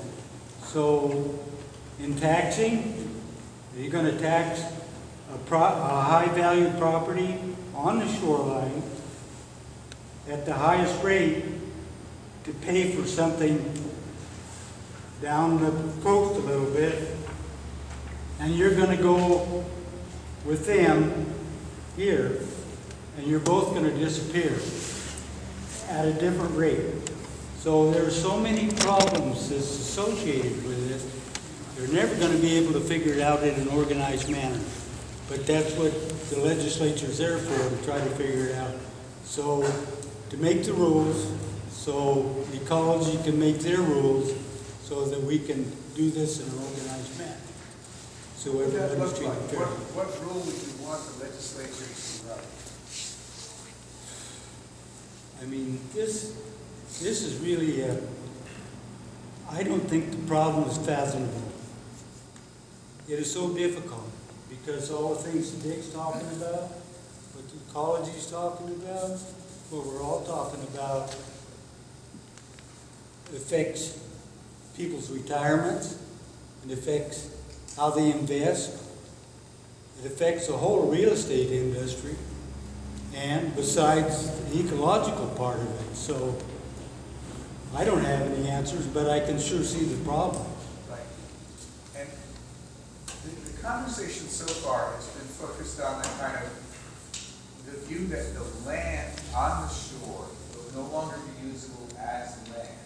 So in taxing, You're going to tax a high-value property on the shoreline at the highest rate to pay for something down the coast a little bit, and you're going to go with them here, and you're both going to disappear at a different rate. So there's so many problems that's associated with this. You're never going to be able to figure it out in an organized manner. But that's what the legislature's there for, to try to figure it out. So, to make the rules, so ecology can make their rules, so that we can do this in an organized manner. So What would that everybody's look treated like? fairly. What rule would you want the legislature to write? I mean, this is really I don't think the problem is fathomable. It is so difficult because all the things that Dick's talking about, what the ecology's talking about, what we're all talking about affects people's retirements, it affects how they invest, it affects the whole real estate industry, and besides the ecological part of it. So I don't have any answers, but I can sure see the problem. Right. And the conversation so far has been focused on the kind of the view that the land on the shore will no longer be usable as land,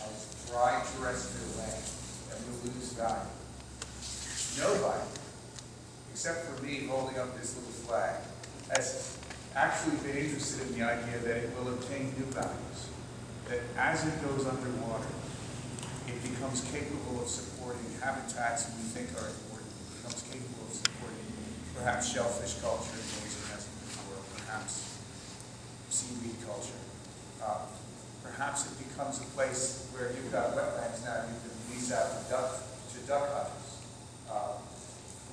as dry terrestrial land, and will lose value. Nobody, except for me holding up this little flag, has actually been interested in the idea that it will obtain new values, that as it goes underwater, it becomes capable of supporting habitats we think are important. It becomes capable of supporting perhaps shellfish culture in ways it hasn't before, perhaps seaweed culture. Perhaps it becomes a place where you've got wetlands now, you can lease out to duck hunters,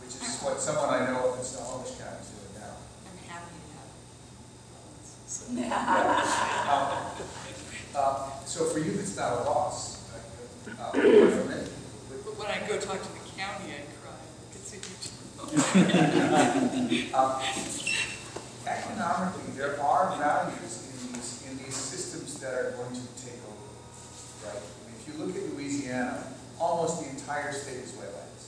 which is what someone I know up in Snohomish County is doing now. I'm happy to have. So for you, it's not a loss. But when I go talk to the county, I cry. Economically, there are values in these systems that are going to take over, right? I mean, if you look at Louisiana, almost the entire state is wetlands.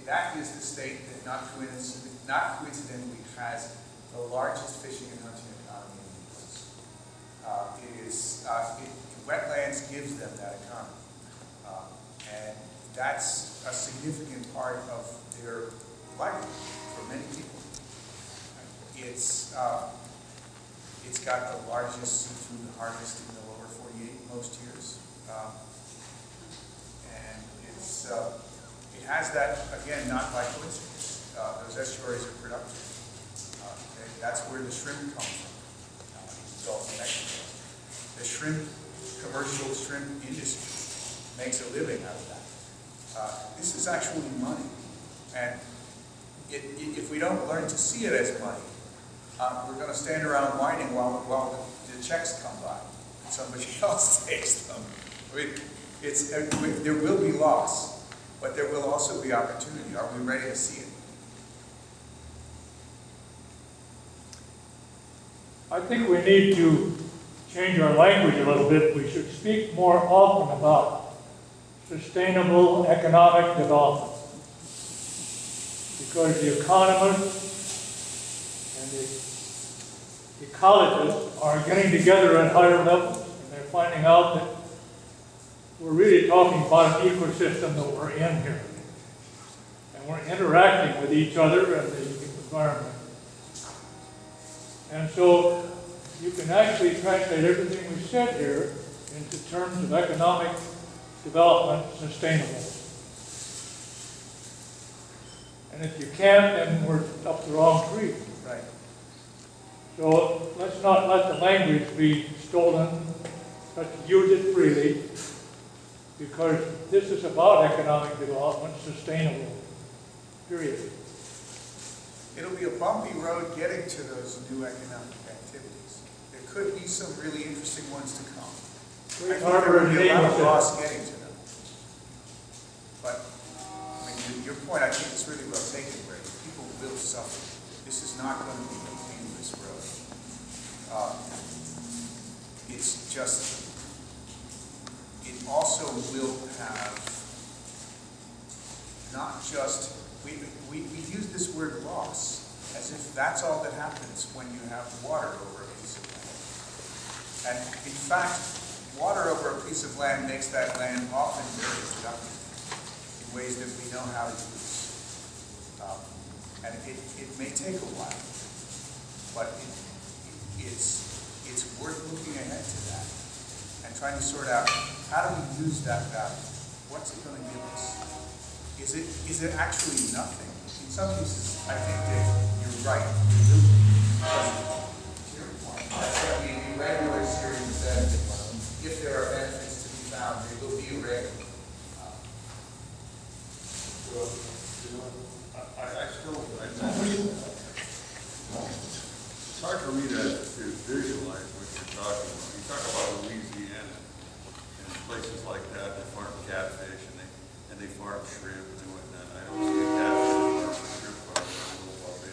That is the state that not coincidentally has the largest fishing and hunting economy in the U.S. Wetlands gives them that economy. And that's a significant part of their livelihood for many people. It's got the largest seafood harvest in the lower 48 most years. And it has that, again, not by coincidence. Those estuaries are productive. Okay? That's where the shrimp come from, the Gulf of Mexico. The commercial shrimp industry makes a living out of that. This is actually money. And if we don't learn to see it as money, we're going to stand around whining while the checks come by and somebody else takes them. I mean, there will be loss, but there will also be opportunity. Are we ready to see it? I think we need to change our language a little bit. We should speak more often about sustainable economic development, because the economists and the ecologists are getting together at higher levels, and they're finding out that we're really talking about an ecosystem that we're in here, and we're interacting with each other and the environment. And so you can actually translate everything we said here into terms of economic development sustainable. And if you can't, then we're up the wrong tree. Right. So let's not let the language be stolen. Let's use it freely, because this is about economic development, sustainable, period. It'll be a bumpy road getting to those new economic activities. There could be some really interesting ones to come. I think there will be a lot of loss getting to them. But I mean, your point, I think, is really well taken, Ray. People will suffer. This is not going to be a painless road. It's just, it also will have not just, we use this word loss as if that's all that happens when you have water over a piece of land. And in fact, water over a piece of land makes that land often very productive in ways that we know how to use. And it may take a while, but it's worth looking ahead to that and trying to sort out how do we use that value? What's it going to give us? Is it actually nothing? In some cases, I think that you're right. To your point, that's what the regular series said. If there are benefits to be found, they will be rare. Well, you know, it's hard for me to visualize what you're talking about. You talk about Louisiana and places like that, they farm catfish and they farm shrimp and whatnot. I don't see a catfish farm or shrimp farm. I don't know about the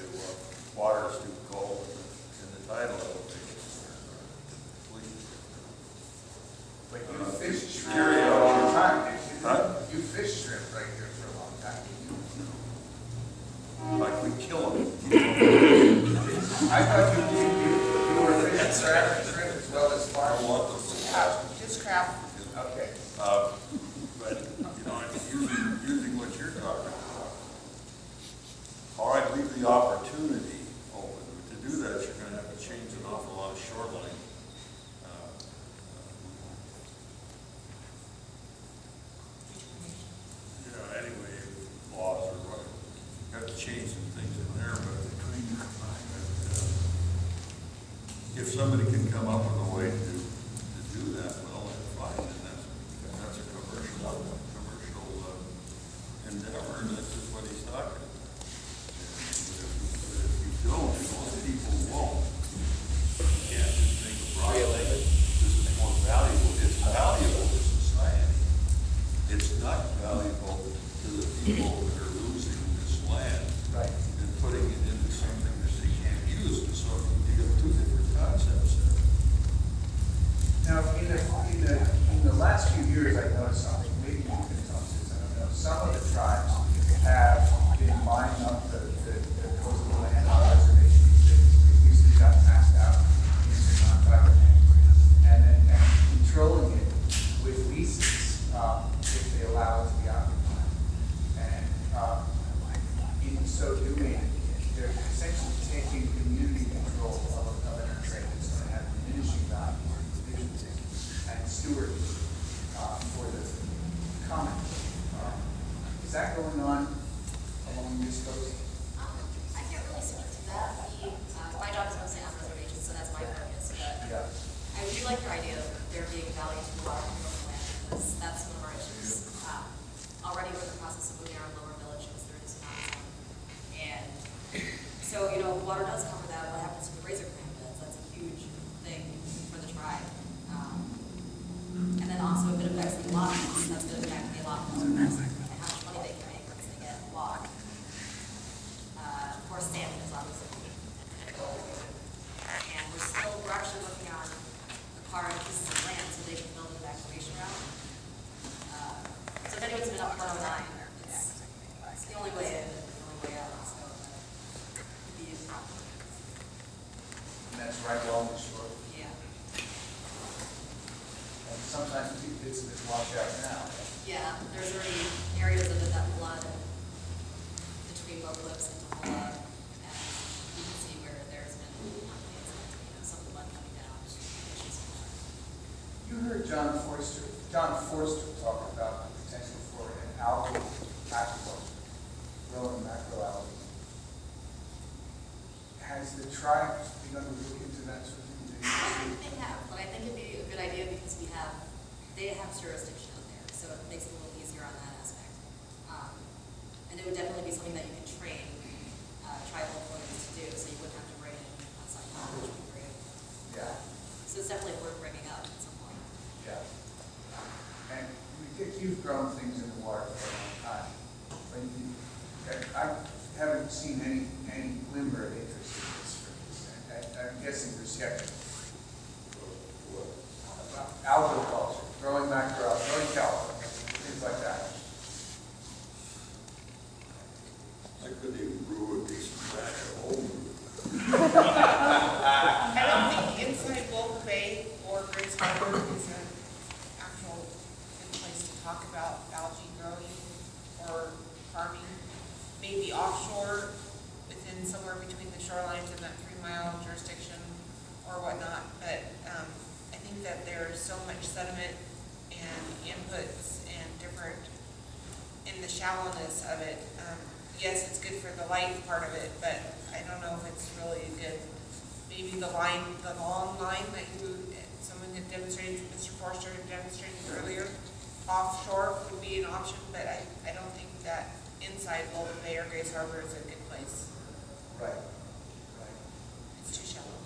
water is too cold and the tidal elevations are completely different. But you fished shrimp for a long time, didn't you? You fished shrimp right here for a long time, didn't you? Like we kill them. I thought you were fishing shrimp as well as farm. I want them. Just crap. Okay. But, you know, using what you're talking about, all right, leave the opportunity open. To do that, you're going to have to change an awful lot of shoreline. You know, anyway, laws or whatever. You have to change some things in there, but if somebody can come up with a way to do that, well, that's fine, and that's a commercial endeavor, and that's just what he's talking about. But if you don't, most people won't. You can't just think of this is more valuable. It's valuable to society. It's not valuable to the people that are losing this land and putting it into something that they can't use. And so you have two different concepts there. Now, in the last few years, I noticed something. Maybe you can tell us this. I don't know. Some of the tribes have been buying up the coastal land on reservations that previously got passed out into non-tribal land, and controlling it with leases if they allow it to be occupied. And in so doing, they're essentially taking community control of an trade that's going to have diminishing value and steward for the common. Is that going on along this coast? I can't really speak to that. My job is mostly on reservations, so that's my focus. But Yeah. I do like your idea of there being value to the water coming from the land, because that's one of our issues. Already we're in the process of moving our lower village because there is not some. And so, you know, water does cover that. What happens to the razor clam beds? That's a huge thing for the tribe. And then also if it affects the allotments, that's going to impact the allotments and how much money they can make once they get locked. Of course, salmon is obviously and we're actually working on acquiring pieces of land so they can build an evacuation route. So if anyone's been up 109, it's the only way in and the only way out, so it could be used properly. And that's right along the shore. Yeah. And sometimes bits of it wash out now. Yeah, there's already areas of it that flood between both lips and Tohola, and you can see where there's been some of the mud coming down. You heard John Forster talk about the potential for an algal aquifers, growing macroalgae. Has the tribe begun to look into that sort of thing? I don't think they have, but I think it'd be a good idea because they have jurisdiction out there, so it makes it a little easier on that aspect. And it would definitely be something that you could train tribal employees to do, so you wouldn't have to bring in outside knowledge, which would be great. Yeah. So it's definitely worth bringing up at some point. Yeah. And you've grown things in the water for a long time. When I haven't seen any glimmer of interest in this. I'm guessing they're skeptical. Algal culture, growing mackerel, growing kelp, things like that. I couldn't even brew a decent batch at home. I don't think inside Wolf Bay or Grace Harbor is an actual good place to talk about algae growing or farming. Maybe offshore, within somewhere between the shorelines and that 3-mile jurisdiction or whatnot, but I think that there's so much sediment and inputs and different in the shallowness of it. Yes, it's good for the light part of it, but I don't know if it's really good. Maybe the long line that someone had demonstrated, Mr. Forster had demonstrated earlier, offshore would be an option, but I don't think that inside Golden Bay or Grace Harbor is a good place. Right. It's too shallow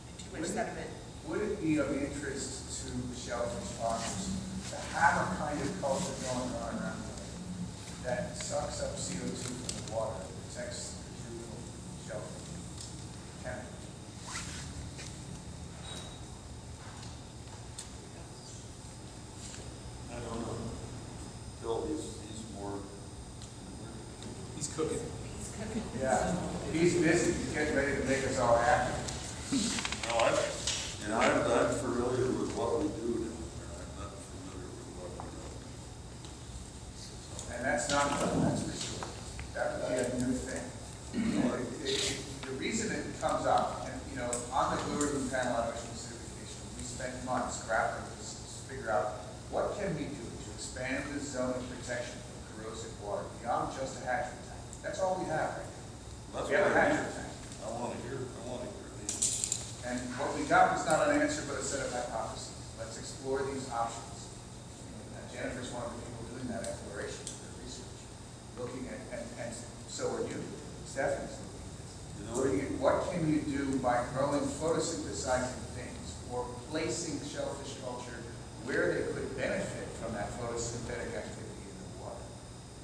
and too much sediment. Would it be of interest to shellfish farmers to have a kind of culture going on around that sucks up CO2 from the water, that protects the juvenile shellfish? Can it? I don't know. Bill, he's more. He's cooking. He's cooking. Yeah, he's busy. He's getting ready to make us all happy. No, I'm familiar with what we do down there. I'm not familiar with what we don't. And that's not good, that's for sure. That would be a new thing. The reason it comes up, and on the Blue Ribbon panel on ocean acidification, we spent months grappling to figure out what can we do to expand the zone of protection from corrosive water beyond just a hatchery tank. That's all we have right now. We have a hatchery tank. I want to hear these. And what we got was not an answer, but a set of hypotheses. Let's explore these options. Jennifer's one of the people doing that exploration with her research, looking at, and so are you. Stephanie's looking at this. What can you do by growing photosynthesizing things or placing shellfish culture where they could benefit from that photosynthetic activity in the water?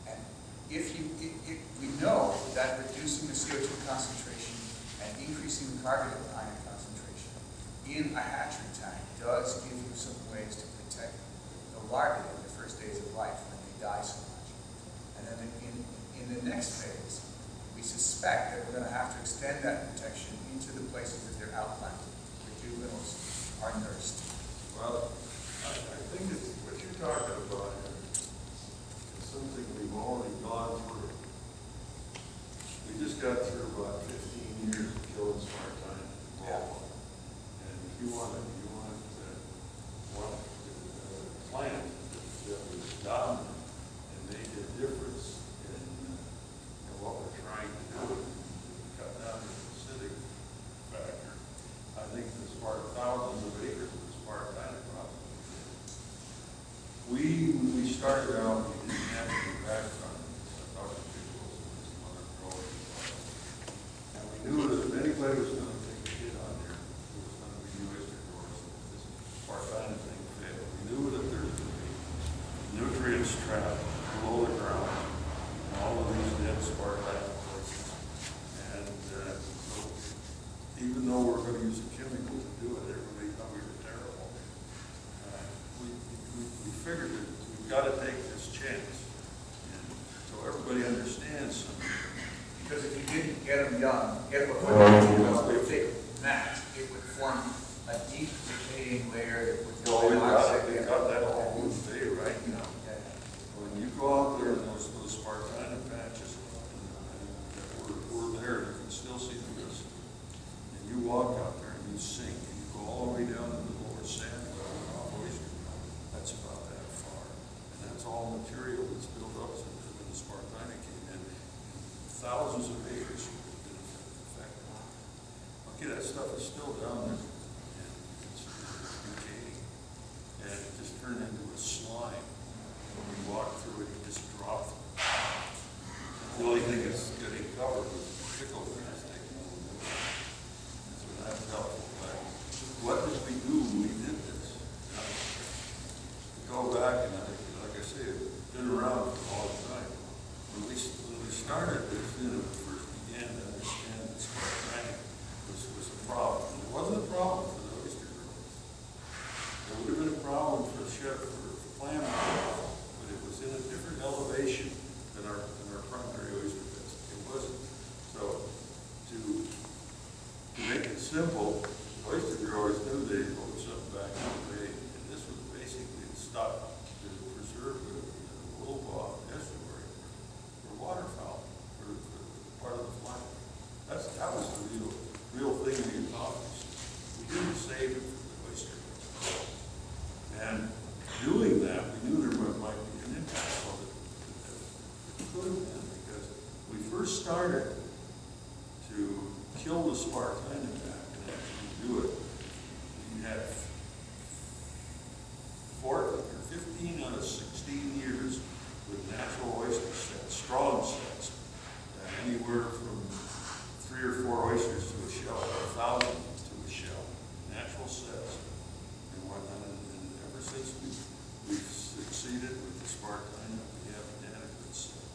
And if we know that reducing the CO2 concentration and increasing the carbon ion concentration in a hatchery tank does give you some ways to protect the larvae in the first days of life when they die so much. And then in the next phase, we suspect that we're going to have to extend that protection into the places that they're outplanted, where juveniles are nursed. Well, I think it's what you're talking about here is something we've already gone through. We just got through about 15 years of killing smart time. Yeah. And if you want a plant that was dominant and made a difference in what we're trying to do, cut down the acidic factor, I think the thousands of acres of the smart time problem. When we started out, we didn't have any background. I talked to people and some other growers. And we knew that if anybody was going to take a hit on there, it was going to be you oyster growers. This part-time thing failed. We knew that there was going to be nutrients trapped below the ground and all of these dead part-time places. And so even though we're going to use a chemical to do it, everybody thought we were terrible. We figured that we've got to take this chance. And so everybody understands something. Because if you didn't get them young, get them before they thick mat, it would form a deep decaying layer that would go We in. got that all day, right? When you go out there in those Spartina patches, and we're there, you can still see the mist. And you walk out there and you sink, and you go all the way down to the lower sand level off oyster. That's about that far. And that's all material that's built up since the Spartina came in. Thousands of acres been affected. Okay, that stuff is still down there. And it's decaying. And it just turned into a slime. When you walk through it, you just drop it. The only thing is getting covered with pickle plastic. So that's helpful. But what did we do when we did this? Go back, and like I say, it's been around for a long time. When we started this, when we first began to understand that smart planning was a problem. And it wasn't a problem for the oyster growers. It would have been a problem for clam growers, but it was in a different elevation than our primary oyster beds. It wasn't. So to make it simple, oyster growers knew they put something back in the bay, and this was basically the stock to preserve the Wilbaugh estuary for waterfowl, for part of the flight. That was the real thing we accomplished. We didn't save it for the oyster. And doing that, we knew there might be an impact on it. It could have been, because we first started to kill the Spartina back and actually do it. We had 15 out of 16 years with natural oyster sets, strong sets, anywhere from 3 or 4 oysters to a shell, 1,000 to a shell, natural sets and whatnot. And ever since we've succeeded with the Spartina, we haven't had a good set.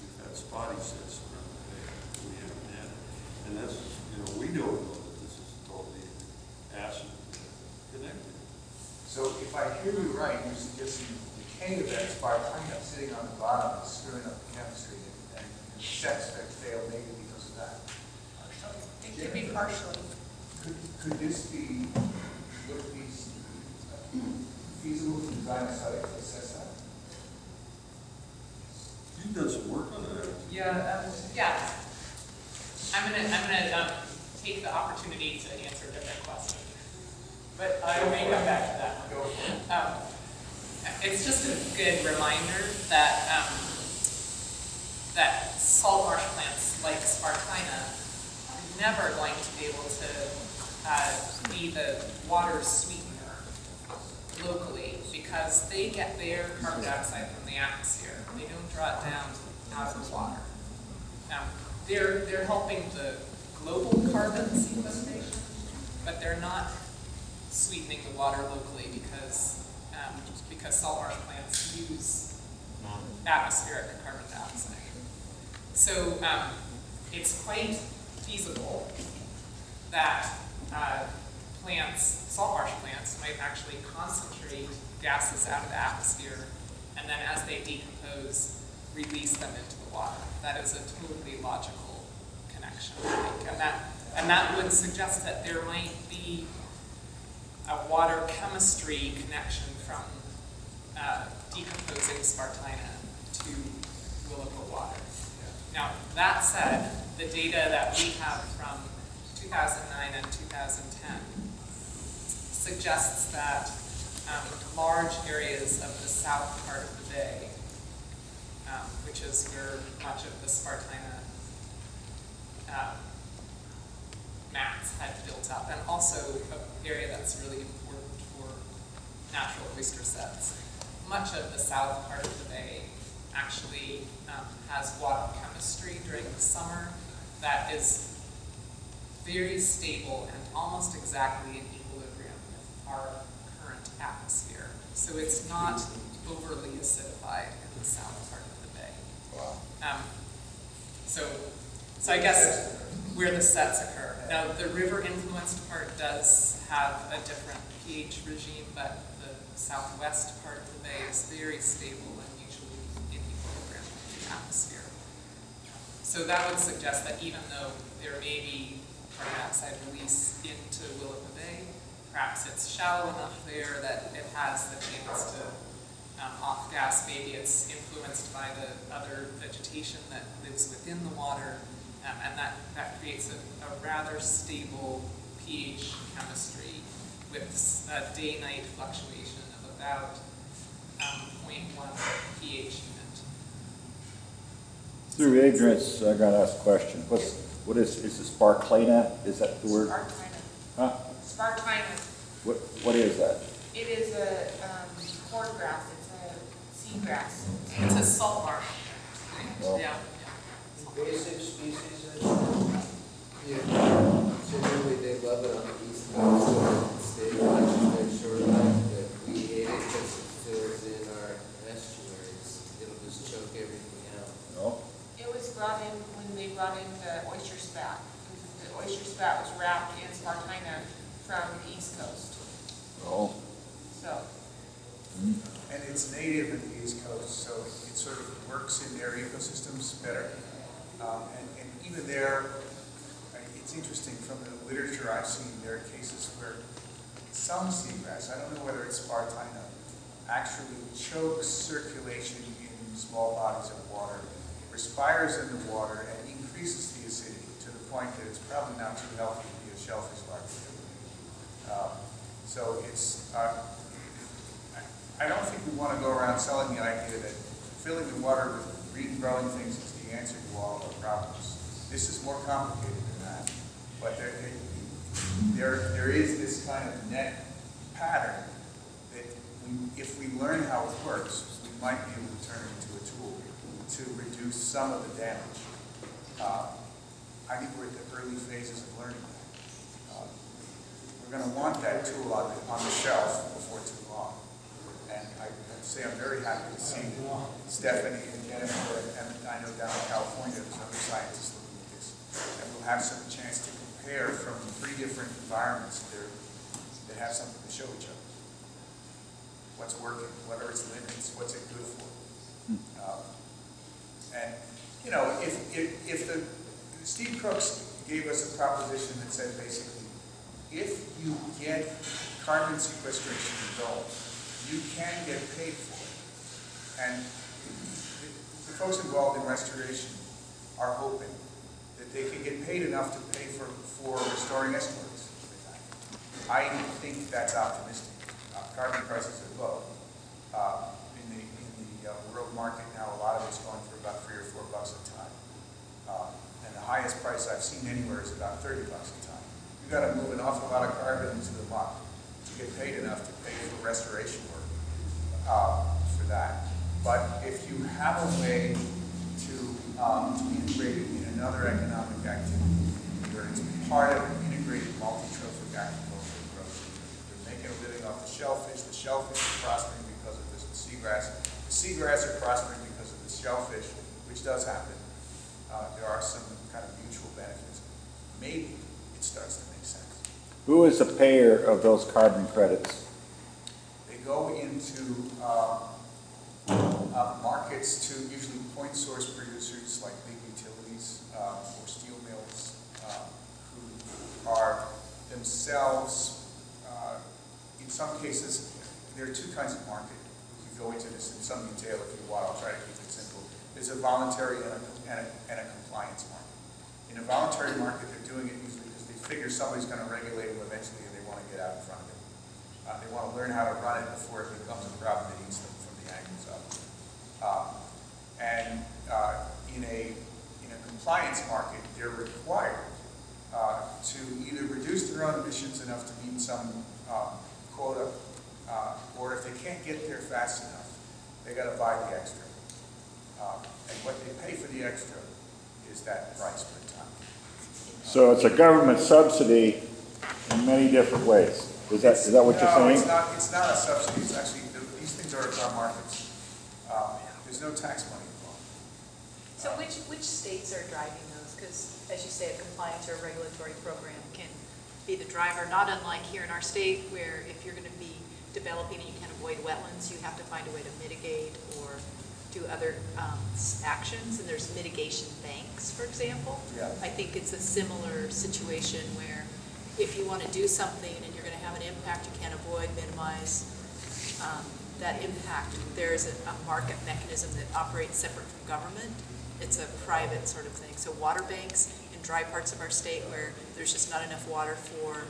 We've had spotty sets around the bay, but we haven't had it. And that's, we don't know that this is totally acid connected. So if I hear you right, you're suggesting the decay of that Spartina sitting on the bottom is screwing up the chemistry and sets that fail maybe because of that. It could be partially. Could this be, would it be feasible to design a study to assess that? You've done some work on that. Yeah, yeah. I'm gonna take the opportunity to answer different questions, but I may come back to that one. It's just a good reminder that that salt marsh plants like Spartina are never going to be able to be the water sweetener locally, because they get their carbon dioxide from the atmosphere. They don't draw it down out of the water. They're helping the global carbon sequestration, but they're not sweetening the water locally because salt marsh plants use atmospheric carbon dioxide. So it's quite feasible that salt marsh plants might actually concentrate gases out of the atmosphere, and then as they decompose, release them into the water. That is a totally logical connection, I think. And that would suggest that there might be a water chemistry connection from decomposing Spartina to Willapa water. Now, that said, the data that we have from 2009 and 2010 suggests that large areas of the south part of the bay, which is where much of the Spartina mats had built up, and also an area that's really important for natural oyster sets. Much of the south part of the bay actually has water chemistry during the summer that is very stable and almost exactly in equilibrium with our current atmosphere. So it's not overly acidified in the south part of the bay. Wow. So I guess where the sets occur. Now, the river-influenced part does have a different pH regime, but the southwest part of the bay is very stable and usually in equilibrium with the atmosphere. So that would suggest that even though there may be carbon dioxide release into Willapa Bay, perhaps it's shallow enough there that it has the chance to off gas. Maybe it's influenced by the other vegetation that lives within the water, and that creates a rather stable pH chemistry with a day-night fluctuation of about 0.1 pH unit. Through ignorance, I gotta ask a question. What is the Spartina? Is that the word? Spartina. Huh? Spartina. What is that? It is a cord grass. It's a seagrass. It's a salt marsh. Well, Yeah. Invasive species, yeah. Generally, they love it on the east coast of the state. Their shoreline, that we hate it because it fills in our estuaries. It'll just choke everything out. No. It brought in when they brought in the oyster spat. The oyster spat was wrapped in Spartina from the East Coast. Oh. So. And it's native in the East Coast, so it sort of works in their ecosystems better. And even there, it's interesting from the literature I've seen, there are cases where some seagrass, I don't know whether it's Spartina, actually chokes circulation in small bodies of water, respires in the water, and increases the acidity to the point that it's probably not too healthy to be a shellfish larvae. So it's, I don't think we want to go around selling the idea that filling the water with green growing things is the answer to all our problems. This is more complicated than that. But there is this kind of net pattern that if we learn how it works, we might be able to turn it into a tool to reduce some of the damage. I think we're at the early phases of learning that. We're going to want that tool on the shelf before too long. And I say I'm very happy to see Stephanie and Jennifer, and I know down in California there's other scientists looking at this. And we'll have some chance to compare from 3 different environments that have something to show each other. What's working, what are its limits, what's it good for? And, you know, if Steve Crooks gave us a proposition that said basically, if you get carbon sequestration going, you can get paid for it. And the folks involved in restoration are hoping that they can get paid enough to pay for restoring estuaries. I think that's optimistic. Carbon prices are low. In the world market now, a lot of it's going for about $3 or $4 a ton. And the highest price I've seen anywhere is about $30 a ton. You've got to move an awful lot of carbon into the muck to get paid enough to pay for restoration work for that. But if you have a way to integrate it in another economic activity, where it's part of an integrated multi-trophic agricultural approach, you're making a living off the shellfish is prospering because of this seagrass, the seagrass are prospering because of the shellfish, which does happen. There are some kind of mutual benefits. Maybe it starts to make sense. Who is the payer of those carbon credits? They go into markets to usually point source producers like big utilities or steel mills who are themselves, in some cases, there are 2 kinds of market. We can go into this in some detail if you want. I'll try to keep it simple. There's a voluntary and a compliance market. In a voluntary market, they're doing it usually because they figure somebody's going to regulate them eventually and they want to get out in front of it. They want to learn how to run it before it becomes a problem that eats them from the angles up. In a compliance market, they're required to either reduce their own emissions enough to meet some quota, or if they can't get there fast enough, they got to buy the extra. And what they pay for the extra is that price per ton. So it's a government subsidy in many different ways. Is that what you're saying? It's not a subsidy. It's actually, these things are our markets. There's no tax money involved. So which states are driving those? Because as you say, a compliance or a regulatory program can be the driver, not unlike here in our state, where if you're going to be developing and you can't avoid wetlands, you have to find a way to mitigate or do other actions, and there's mitigation banks, for example. Yeah. I think it's a similar situation where if you want to do something and you're going to have an impact you can't avoid, minimize that impact, there's a market mechanism that operates separate from government. It's a private sort of thing. So water banks in dry parts of our state where there's just not enough water for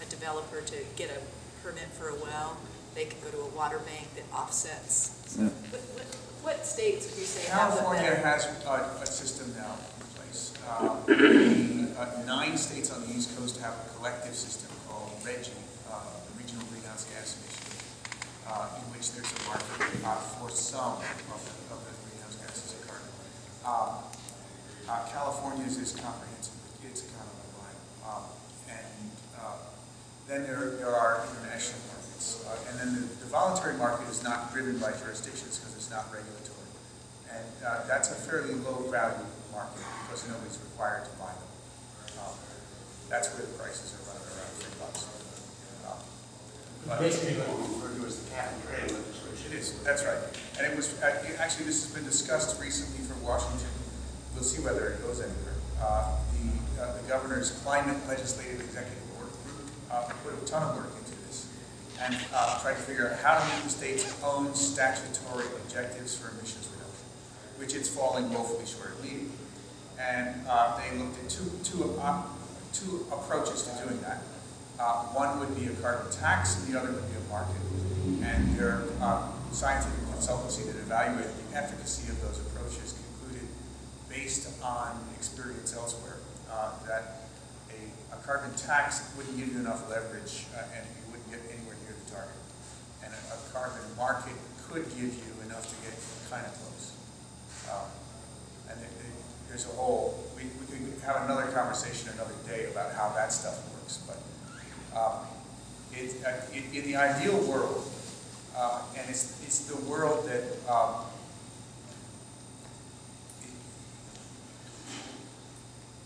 a developer to get a permit for a well, they can go to a water bank that offsets. So what states would you say have the California better? has a system now in place. 9 states on the East Coast have a collective system called RGGI, the Regional Greenhouse Gas Initiative, in which there's a market for some of the greenhouse gases occurring. California's is comprehensive. It's kind of like then there are international markets. And then the voluntary market is not driven by jurisdictions because it's not regulatory. And that's a fairly low value market because nobody's required to buy them. That's where the prices are running around $3. Basically, what we refer to as the cap and trade legislation. It is, that's right. And it was, actually, this has been discussed recently for Washington. We'll see whether it goes anywhere. The governor's climate legislative executive work group put a ton of work into this and tried to figure out how to meet the state's own statutory objectives for emissions reduction, which it's falling woefully short of meeting. And they looked at two approaches to doing that. One would be a carbon tax, and the other would be a market. And their scientific consultancy that evaluated the efficacy of those approaches concluded, based on experience elsewhere, that a carbon tax wouldn't give you enough leverage, and you wouldn't get anywhere near the target. And a carbon market could give you enough to get kind of close. There's a whole, we could have another conversation another day about how that stuff works, but in the ideal world, and it's the world that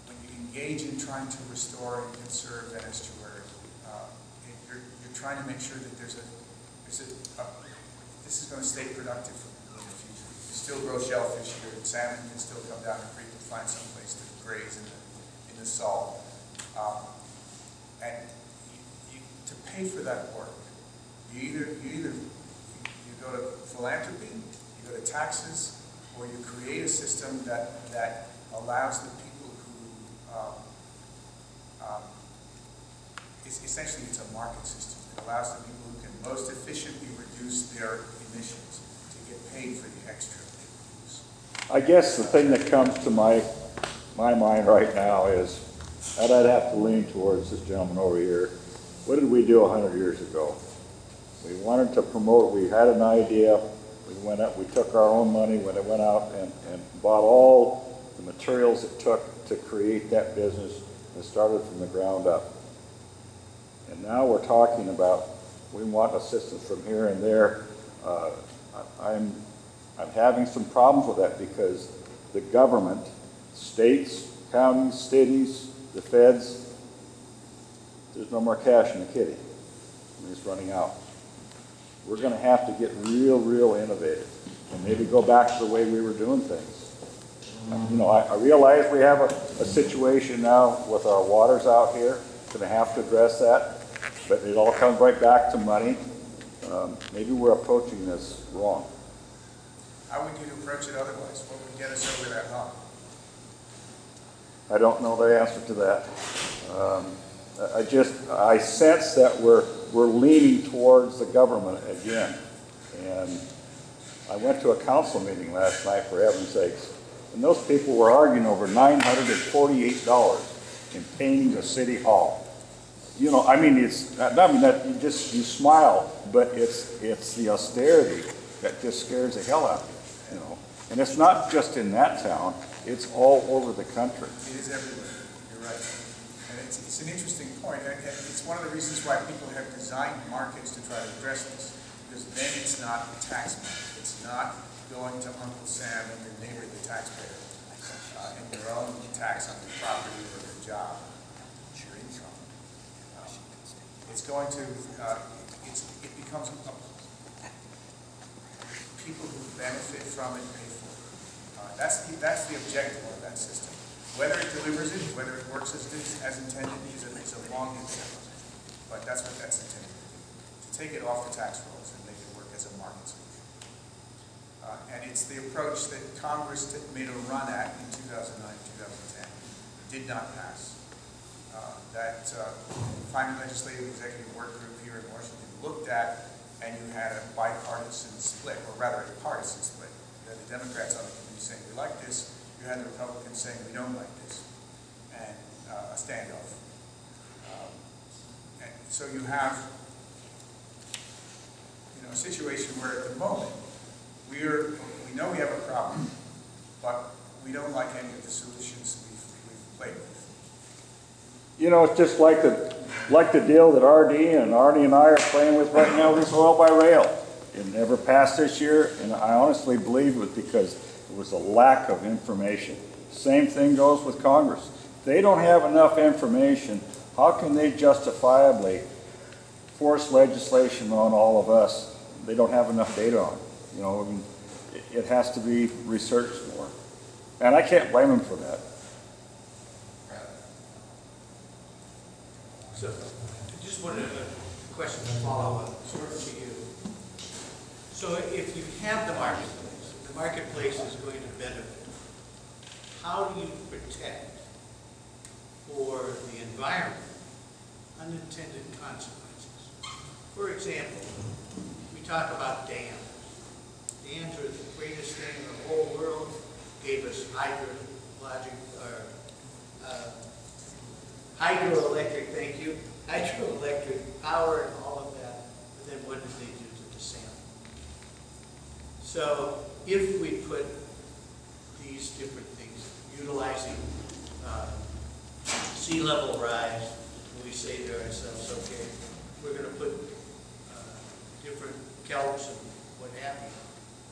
when you engage in trying to restore and conserve an estuary, you're trying to make sure that this is going to stay productive in the future. You still grow shellfish here, and salmon can still come down the creek and find some place to graze in the salt. And to pay for that work, you go to philanthropy, you go to taxes, or you create a system that allows the people who, essentially it's a market system. It allows the people who can most efficiently reduce their emissions to get paid for the extra they produce. I guess the thing that comes to my mind right now is, and I'd have to lean towards this gentleman over here. What did we do 100 years ago? We wanted to promote, we had an idea, we went up, we took our own money when it went out and bought all the materials it took to create that business and started from the ground up. And now we're talking about, we want assistance from here and there. I'm having some problems with that because the government, states, counties, cities, the feds, there's no more cash in the kitty. I mean, it's running out. We're going to have to get real innovative and maybe go back to the way we were doing things. You know, I realize we have a situation now with our waters out here. Going to have to address that, but it all comes right back to money. Maybe we're approaching this wrong. How would you approach it otherwise? What would get us over that hump? I don't know the answer to that. I sense that we're leaning towards the government again. And I went to a council meeting last night, for heaven's sakes, and those people were arguing over $948 in painting the city hall. You know, I mean, you smile, but it's the austerity that just scares the hell out of you, you know. And it's not just in that town, it's all over the country. It is everywhere, you're right. And it's an interesting point. And it's one of the reasons why people have designed markets to try to address this. Because then it's not a tax market. It's not going to Uncle Sam and your neighbor, the taxpayer, and your own tax on your property or your job, your income. It's going to, it becomes people who benefit from it pay for it. That's the objective of that system. Whether it delivers it, whether it works as intended, is a long incentive. But that's what that's intended to do. To take it off the tax rolls and make it work as a market solution. And it's the approach that Congress made a run at in 2009, 2010. Did not pass. That Climate Legislative Executive Work Group here in Washington looked at, and you had a bipartisan split, or rather a partisan split. You had the Democrats on the committee saying we like this, you had the Republicans saying we don't like this, and a standoff. And so you have, a situation where at the moment we know we have a problem, but we don't like any of the solutions we've played with. You know, it's just like the deal that Arnie and I are playing with right now, this oil by rail. It never passed this year, and I honestly believe it was because It was a lack of information. Same thing goes with Congress. They don't have enough information. How can they justifiably force legislation on all of us they don't have enough data on? You know, I mean, it has to be researched more. And I can't blame them for that. So, I just wanted a question to follow up, sort of to you. So if you have the marketplace is going to benefit. How do you protect for the environment unintended consequences? For example, we talk about dams. Dams are the greatest thing in the whole world. Gave us hydroelectric, thank you, hydroelectric power and all of that. But then what did they do to the salmon? So if we put these different things, utilizing sea level rise, we say to ourselves, okay, we're going to put different kelps and what have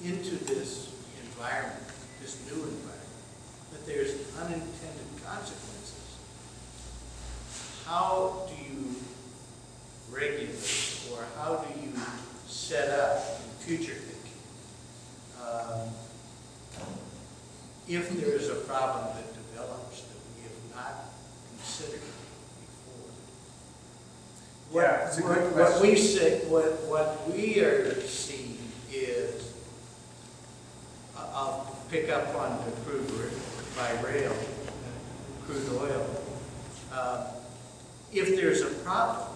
you into this environment, this new environment, but there's unintended consequences. How do you regulate, or how do you set up in future thinking if there is a problem that develops that we have not considered before? Yeah, it's a good question. What we say, what we are seeing is, I'll pick up on the crude by rail, crude oil. If there's a problem,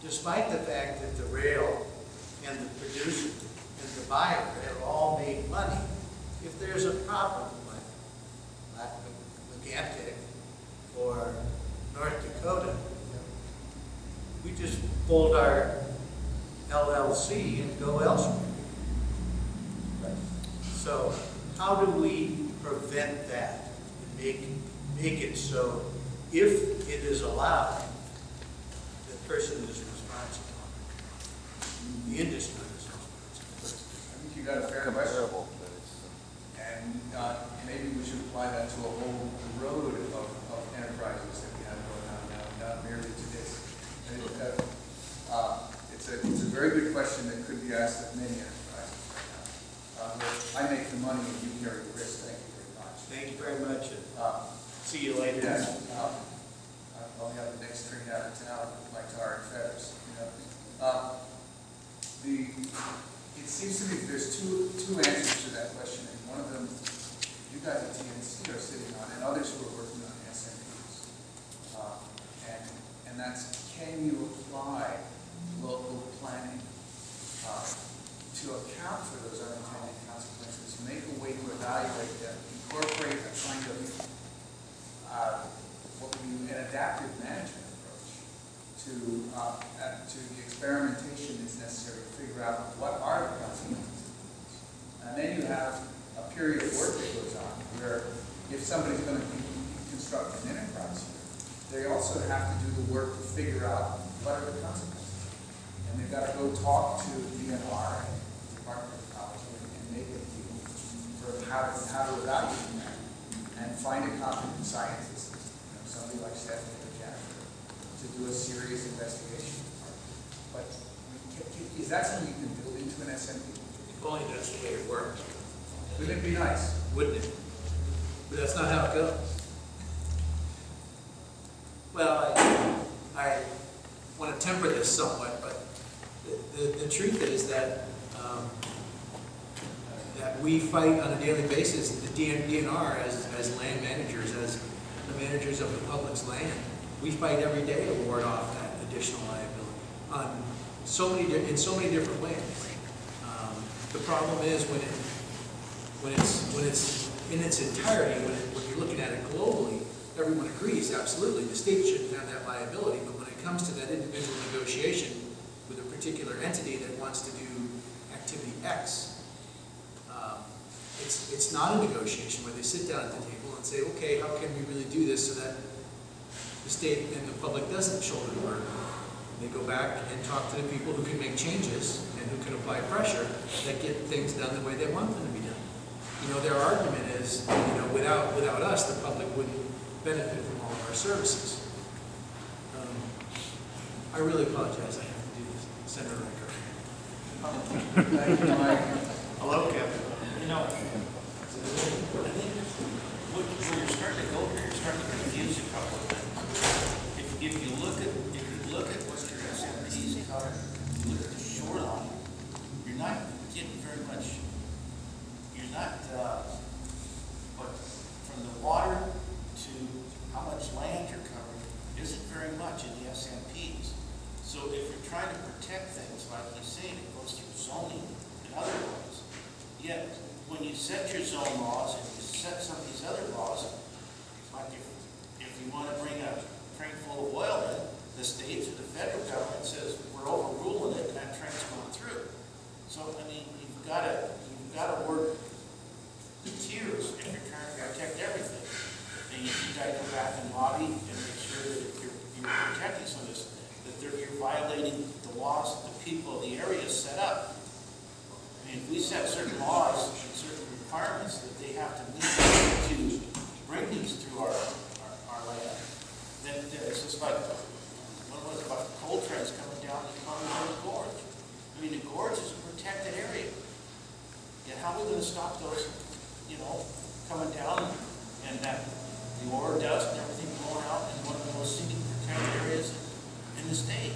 despite the fact that the rail and the producer and the buyer have all made money, if there's a problem like Gigantic or North Dakota, we just fold our LLC and go elsewhere. So how do we prevent that and make it so if it is allowed, the person is responsible, the industry is responsible? I think you got a fair question. And maybe we should apply that to a whole road of enterprises that we have going on now, not merely to this. It's a very good question that could be asked of many enterprises right now. I make the money and you carry the risk. Thank you very much. Thank you very much. See you later. Yeah, I'll have the next train out of town with my tar and feathers. You know? It seems to me there's two answers to that question, and one of them you guys at TNC are sitting on, and others who are working on SMPs. And that's, can you apply local planning to account for those unintended consequences, make a way to evaluate them, incorporate a kind of an adaptive management approach to the experimentation that's necessary to figure out what are the consequences. And then you have a period of work that goes on where if somebody's going to construct an enterprise here, they also have to do the work to figure out what are the consequences. And they've got to go talk to DNR and the Department of Ecology and make a deal for how to evaluate that and find a competent scientist, somebody like Stephanie or Jennifer, to do a serious investigation. But is that something you can build into an SMP? If only that's the way it works. Wouldn't it be nice? Wouldn't it? But that's not how it goes. Well, I want to temper this somewhat, but the truth is that that we fight on a daily basis. The DNR, as land managers, as the managers of the public's land, we fight every day to ward off that additional liability on in so many different ways. The problem is when it's in its entirety, when you're looking at it globally, everyone agrees, absolutely, the state shouldn't have that liability, but when it comes to that individual negotiation with a particular entity that wants to do activity X, it's not a negotiation where they sit down at the table and say, okay, how can we really do this so that the state and the public doesn't shoulder the burden? They go back and talk to the people who can make changes and who can apply pressure that get things done the way they want them to be done. their argument is, without us, the public wouldn't benefit from all of our services. I really apologize, I have to do this. Senator Riker. Hello, Kevin. I think where you're starting to go here, you're starting to confuse a couple of things. If you look at what your SMPs cover, you look at the shoreline, you're not getting very much. You're not, but from the water to how much land you're covering isn't very much in the SMPs. So if you're trying to protect things, like you're saying, it goes through zoning and other laws. Yet, when you set your zone laws and you set some of these other laws, like if you want to bring a train full of oil in, the states or the federal government says we're overruling it and that train's going through. So I mean, you've got to work the tiers if you're trying to protect everything. And you got to go back and lobby and make sure that you're protecting some of this, that you're violating the laws that the people of the area set up. I mean, if we set certain laws and certain requirements that they have to meet to bring these through our land, then it's just like, what was it about the coal trains coming down the gorge? I mean, the gorge is a protected area. Yet how are we going to stop those, coming down and that the ore dust and everything going out in one of the most scenic protected areas in the state?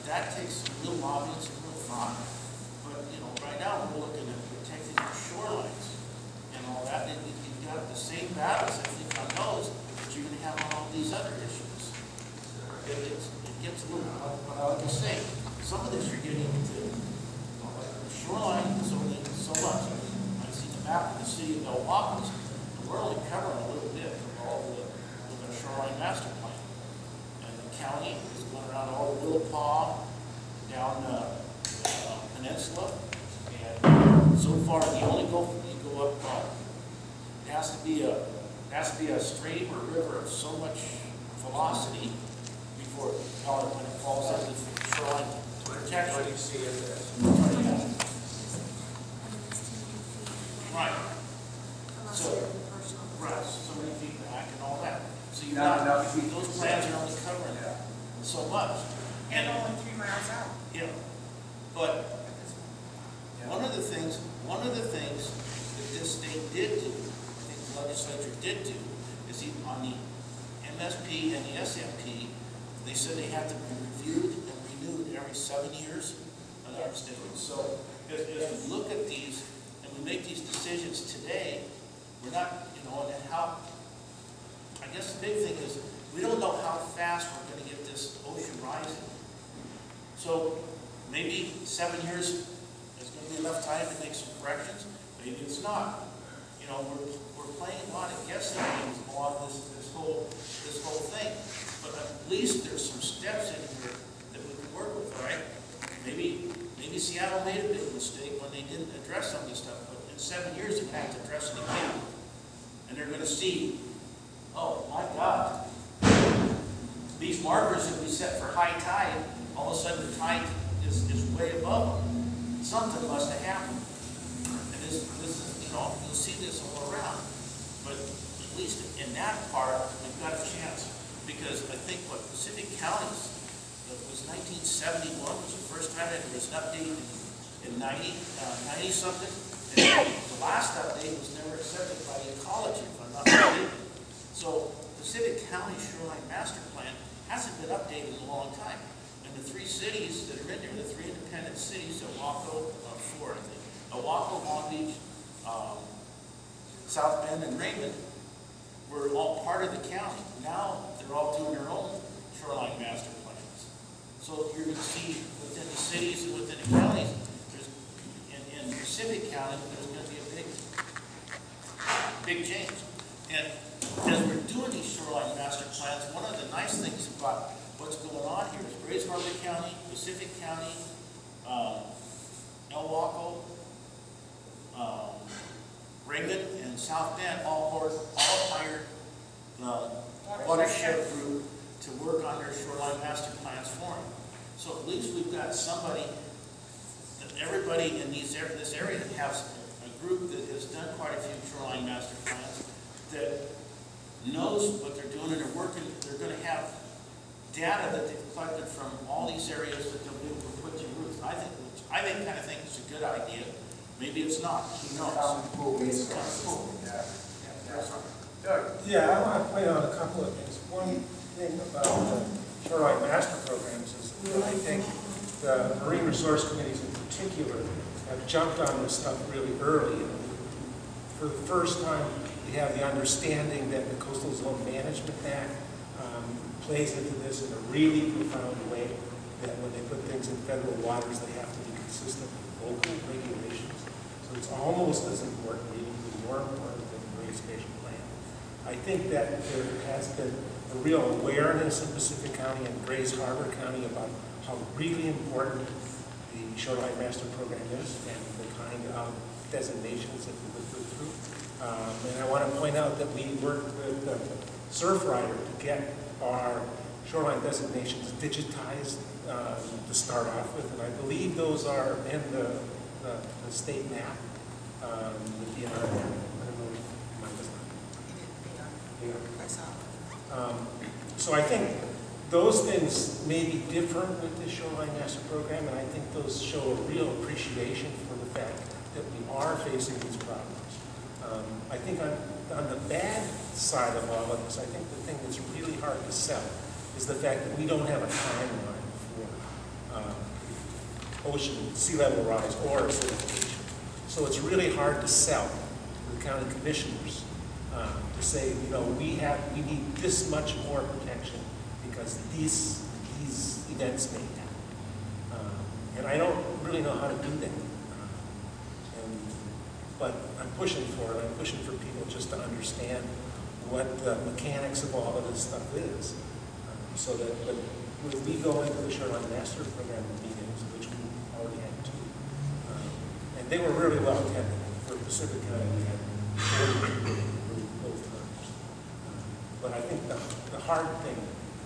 That takes some real lobbying, some real thought. But, right now we're looking at protecting the shorelines and all that. And you've got the same battles, I think, on those that you're going to have on all these other issues. It gets a little, what I would say, some of this you're getting into the shoreline zoning so much. I see the map of the city of Milwaukee, and we're only covering a little bit of all the shoreline master plan. And the county is going around all the Little Paw, down the peninsula, and so far you only go up. It has to be a stream or river of so much velocity before when it falls into the shoreline protection. Right. So many feet back and all that. So those plans are only covering so much. And only 3 miles out. Yeah. But one of the things that this state did do, I think the legislature did do, is on the MSP and the SMP, they said they had to be reviewed and renewed every 7 years in our state. So as we look at these and we make these decisions today, we're not, and how, I guess the big thing is we don't know how fast we're going to get this ocean rising. So maybe 7 years is going to be enough time to make some corrections. Maybe it's not. We're playing a lot of guessing games along this whole thing. But at least there's some steps in here that we can work with, right? Maybe Seattle made a big mistake when they didn't address some of this stuff. But in 7 years, they're going to have to address it again. And they're going to see, oh my God, these markers that we set for high tide, all of a sudden the tide is way above them. Something must have happened. And this is, you'll see this all around. But at least in that part, we've got a chance. Because I think what Pacific Counties, it was 1971 was the first time that there was an update in 90 something. And the last update was never accepted by the ecology, if I'm not mistaken. So Pacific County Shoreline Master Plan hasn't been updated in a long time. And the 3 cities that are in there, the 3 independent cities, Oahu, 4, I think, Oahu, Long Beach, South Bend, and Raymond, were all part of the county. Now they're all doing their own shoreline master plans. So you're going to see within the cities and within the counties, in Pacific County, there's going to be a big change. And as we're doing these shoreline master plans, one of the nice things about what's going on here is Grays Harbor County, Pacific County, El Waco, Raymond, and South Bend all hired the watershed group to work on their shoreline master plans for them. So at least we've got somebody, that everybody in this area has a group knows what they're doing, and they're working, they're gonna have data that they've collected from all these areas that they'll be able to put to use. I kind of think it's a good idea. Maybe it's not, who knows? It's kind of cool. Doug? Yeah, I want to point out a couple of things. One thing about the shoreline master programs is that I think the Marine Resource Committees in particular have jumped on this stuff really early. And for the first time, we have the understanding that the Coastal Zone Management Act plays into this in a really profound way, that when they put things in federal waters, they have to be consistent with local regulations. So it's almost as important, maybe even more important than the Marine Spatial Plan. I think that there has been a real awareness in Pacific County and Grays Harbor County about how really important the Shoreline Master Program is and the kind of designations that we would go through. And I want to point out that we worked with Surfrider to get our shoreline designations digitized to start off with, and I believe those are in the state map, the DNR map. I don't know if mine was not. So I think those things may be different with the Shoreline Master Program, and I think those show a real appreciation for the fact that we are facing these problems. I think on the bad side of all of this, I think the thing that's really hard to sell is the fact that we don't have a timeline for ocean sea level rise or acidification. So it's really hard to sell to the county commissioners to say, you know, we need this much more protection because these events may happen. And I don't really know how to do that. But I'm pushing for it. I'm pushing for people just to understand what the mechanics of all of this stuff is. So that when we go into the Shoreline Master Program meetings, which we already had two, and they were really well attended. For Pacific County, we had 40 people both times. But I think the hard thing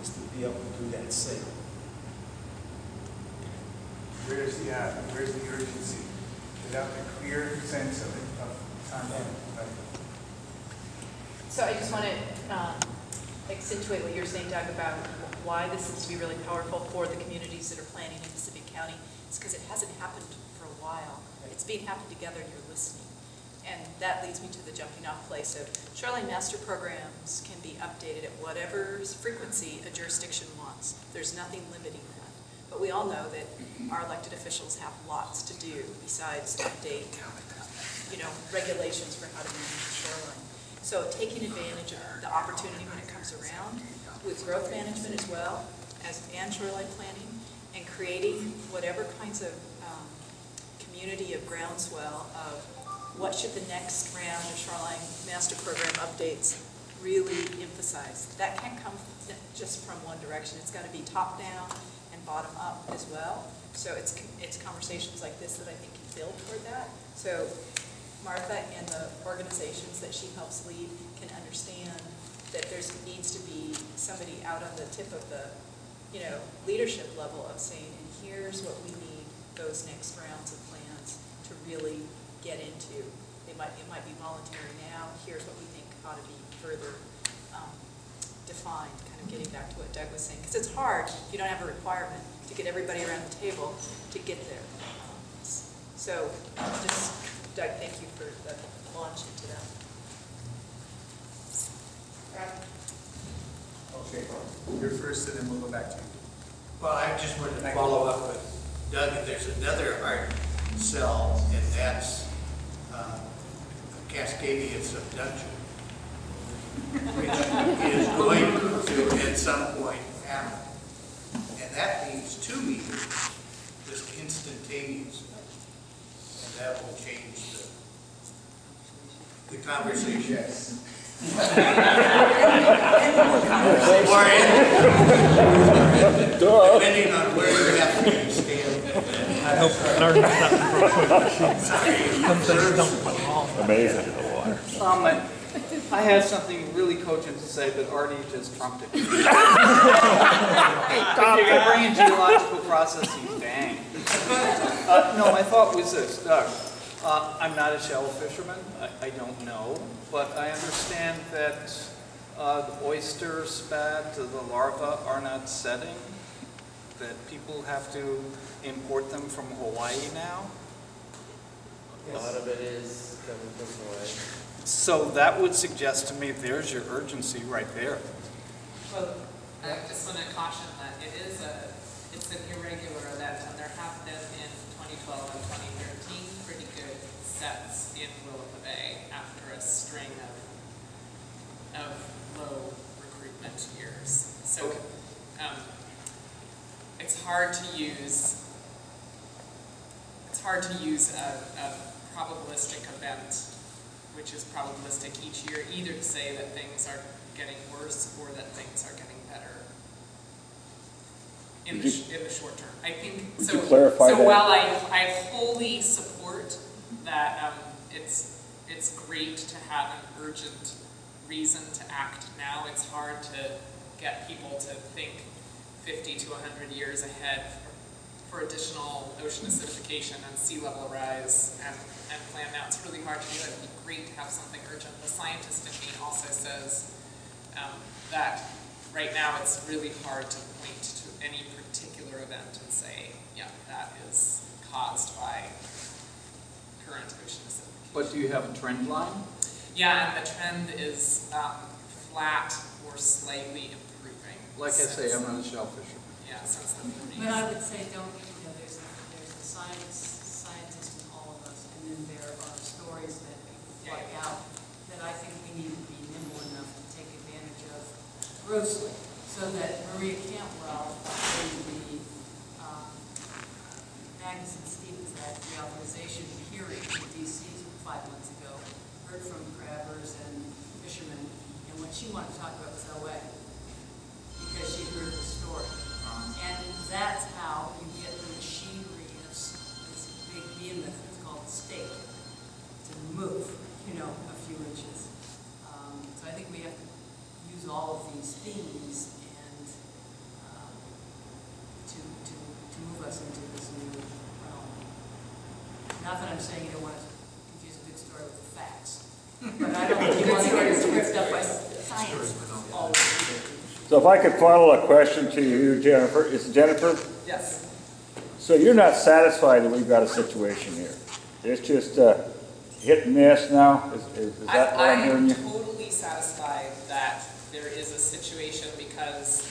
is to be able to do that sale. Where's the urgency? Without a clear sense of timeline. So I just want to accentuate what you're saying, Doug, about why this seems to be really powerful for the communities that are planning in Pacific County. It's because it hasn't happened for a while. It's being happened together and you're listening. And that leads me to the jumping off place of shoreline master programs can be updated at whatever frequency a jurisdiction wants. There's nothing limiting that. But we all know that our elected officials have lots to do besides update, regulations for how to manage the shoreline. So taking advantage of the opportunity when it comes around with growth management as well and shoreline planning and creating whatever kinds of community of groundswell of what should the next round of shoreline master program updates really emphasize. That can't come just from one direction. It's got to be top down and bottom up as well. So it's conversations like this that I think can build toward that. So Martha and the organizations that she helps lead can understand that there needs to be somebody out on the tip of the, leadership level of saying, and here's what we need those next rounds of plans to really get into. It might be voluntary now. Here's what we think ought to be further defined, kind of getting back to what Doug was saying. Because it's hard, if you don't have a requirement, to get everybody around the table to get there. So just, Doug, thank you for the launch into that. Okay, you're first and then we'll go back to you. Well, I just wanted to follow up with Doug. There's another hard sell, and that's Cascadia subduction, which is going to at some point happen. And that means 2 meters just instantaneously. And that will change the conversation. Yes. Depending on where you have to stand. I hope I learned something from Amazing. I have something really cogent to say, but Artie just trumped it. If you're going to bring in geological processes, dang. No, my thought was this, Doug. I'm not a shell fisherman. I don't know, but I understand that the oyster spat, the larvae are not setting? That people have to import them from Hawaii now? A lot of it is coming from Hawaii. So that would suggest to me there's your urgency right there. Well, I just want to caution that it's an irregular event, and there have been in 2012 and 2013 pretty good sets in Willapa Bay after a string of low recruitment years. So it's hard to use a probabilistic event, which is probabilistic each year, either to say that things are getting worse or that things are getting better in the short term. I think would so. you clarify so that? while I wholly support that, it's great to have an urgent reason to act now. It's hard to get people to think 50 to 100 years ahead for additional ocean acidification and sea level rise and plan now. It's really hard to do it. It'd be great to have something urgent. The scientist in me also says that right now it's really hard to point to any particular event and say, yeah, that is caused by current ocean acidification. But do you have a trend line? Yeah, and the trend is flat or slightly improving. Like I say, I'm not a shellfisher. Yeah, since the 40s. But I would say there's the scientist in all of us, and then there are stories that people fly out that I think we need to be nimble enough to take advantage of grossly, so that Maria Cantwell, in the Magnuson Stevens Act reauthorization hearing in D.C. 5 months ago, heard from crabbers and fishermen, and what she wanted to talk about was LA, because she heard the story. And that's how you get the machinery of this big behemoth, it's called state, to move, a few inches. So I think we have to use all of these themes and to move us into this new realm. Not that I'm saying you don't want to confuse a good story with the facts, but I don't think you want to get scripted up by science all the time. So if I could funnel a question to you, Jennifer. Is it Jennifer? Yes. So you're not satisfied that we've got a situation here? It's just hit and miss now? Is that what I'm hearing you? I'm totally satisfied that there is a situation because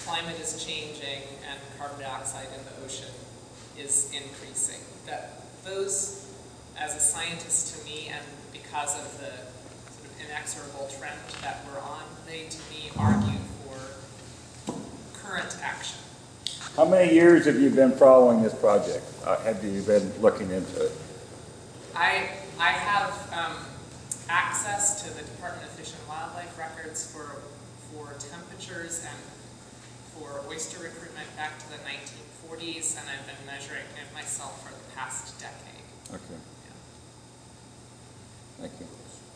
climate is changing and carbon dioxide in the ocean is increasing. That those, as a scientist to me, and because of the sort of inexorable trend that we're on, they to me argue for current action. How many years have you been following this project? Have you been looking into it? I have access to the Department of Fish and Wildlife records for temperatures and for oyster recruitment back to the 1940s, and I've been measuring it myself for the past decade. Okay. Yeah. Thank you.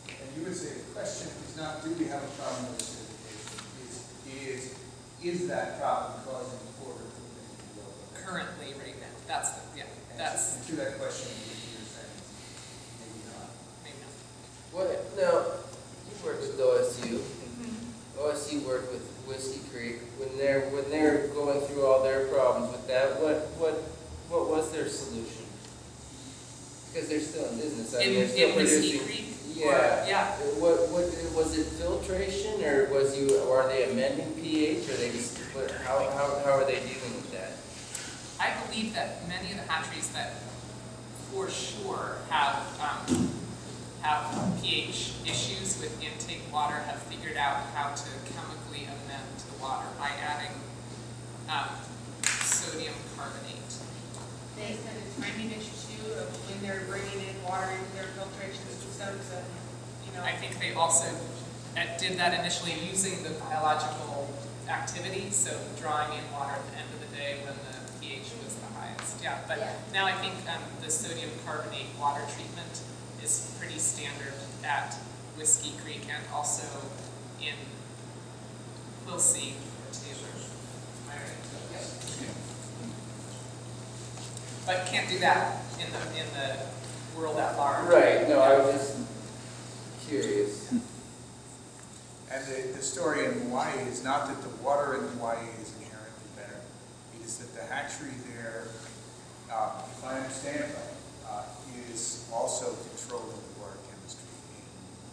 And you would say the question is not, do we have a problem with acidification? Is that problem causing poor recruitment in the world? Currently, right now, that's the, yeah, that's. And to that question, you're saying maybe not. Maybe not. What, now, you worked with OSU. OSU worked with Whiskey Creek. When they're going through all their problems with that, what was their solution? Because they're still in business. I mean, they're still Whiskey producing. Creek? Yeah. Yeah. What was it are they amending pH, or they just how are they dealing with that? I believe that many of the hatcheries that for sure have pH issues with intake water have figured out how to chemically amend the water by adding sodium carbonate. They said a timing issue too of when they're bringing in water into their filtration systems, and I think they also did that initially using the biological activity, so drawing in water at the end of the day when the pH was the highest. Yeah, but now I think the sodium carbonate water treatment is pretty standard at Whiskey Creek and also in Quilcene or Taylor. Am I right? Yes. But can't do that in the world at large. Right. No, I was just curious. And the story in Hawaii is not that the water in Hawaii is inherently better. It is that the hatchery there, if I understand right, is also controlling the water chemistry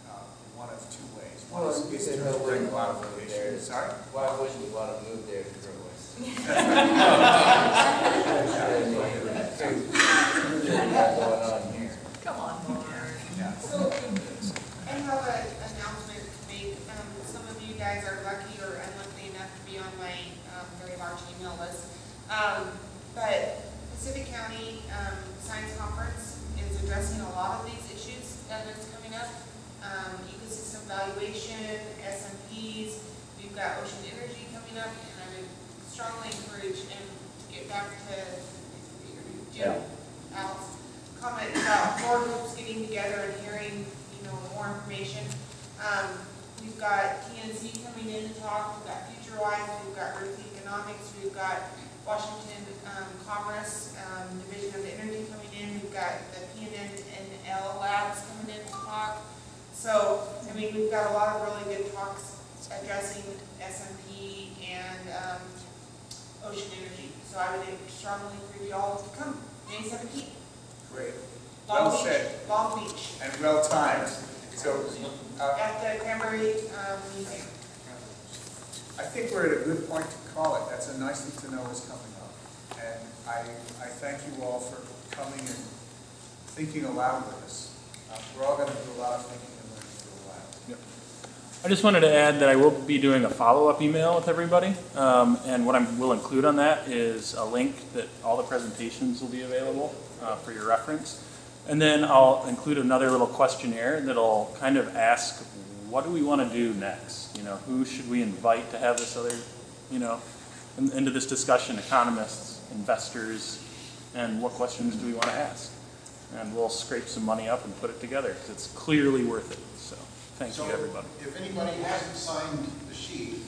in one of two ways. One Well, is you said through no wouldn't drink want to move there. modification. Sorry? Why wouldn't you want to move there to grow us? Going on here. Come on. So, I have an announcement to make. Some of you guys are lucky or unlucky enough to be on my very large email list. But Pacific County Science Conference is addressing a lot of these issues that's coming up. Ecosystem valuation, SMPs, we've got ocean energy coming up, and I would strongly encourage, and to get back to Jim, Al's comment about more groups getting together and hearing, more information. We've got TNC coming in to talk, we've got FutureWise, we've got Earth Economics, we've got Washington Commerce, Division of Energy coming in, we've got the PNNL Labs coming in to talk. So, we've got a lot of really good talks addressing SMP and ocean energy. So I would strongly encourage you all to come, May 17th. Great. Long Well Beach, said. Long Beach. And well timed. So, At the Cranberry Museum. I think we're at a good point to call it. That's a nice thing to know is coming up. And I thank you all for coming and thinking aloud with us. We're all going to do a lot of thinking and learning for a while. Yep. I just wanted to add that I will be doing a follow-up email with everybody, and what I will include on that is a link that all the presentations will be available for your reference. And then I'll include another little questionnaire that'll kind of ask, what do we want to do next? Who should we invite to have this other, into this discussion, economists, investors, and what questions do we want to ask? And we'll scrape some money up and put it together, because it's clearly worth it. So thank you, everybody. If anybody hasn't signed the sheet,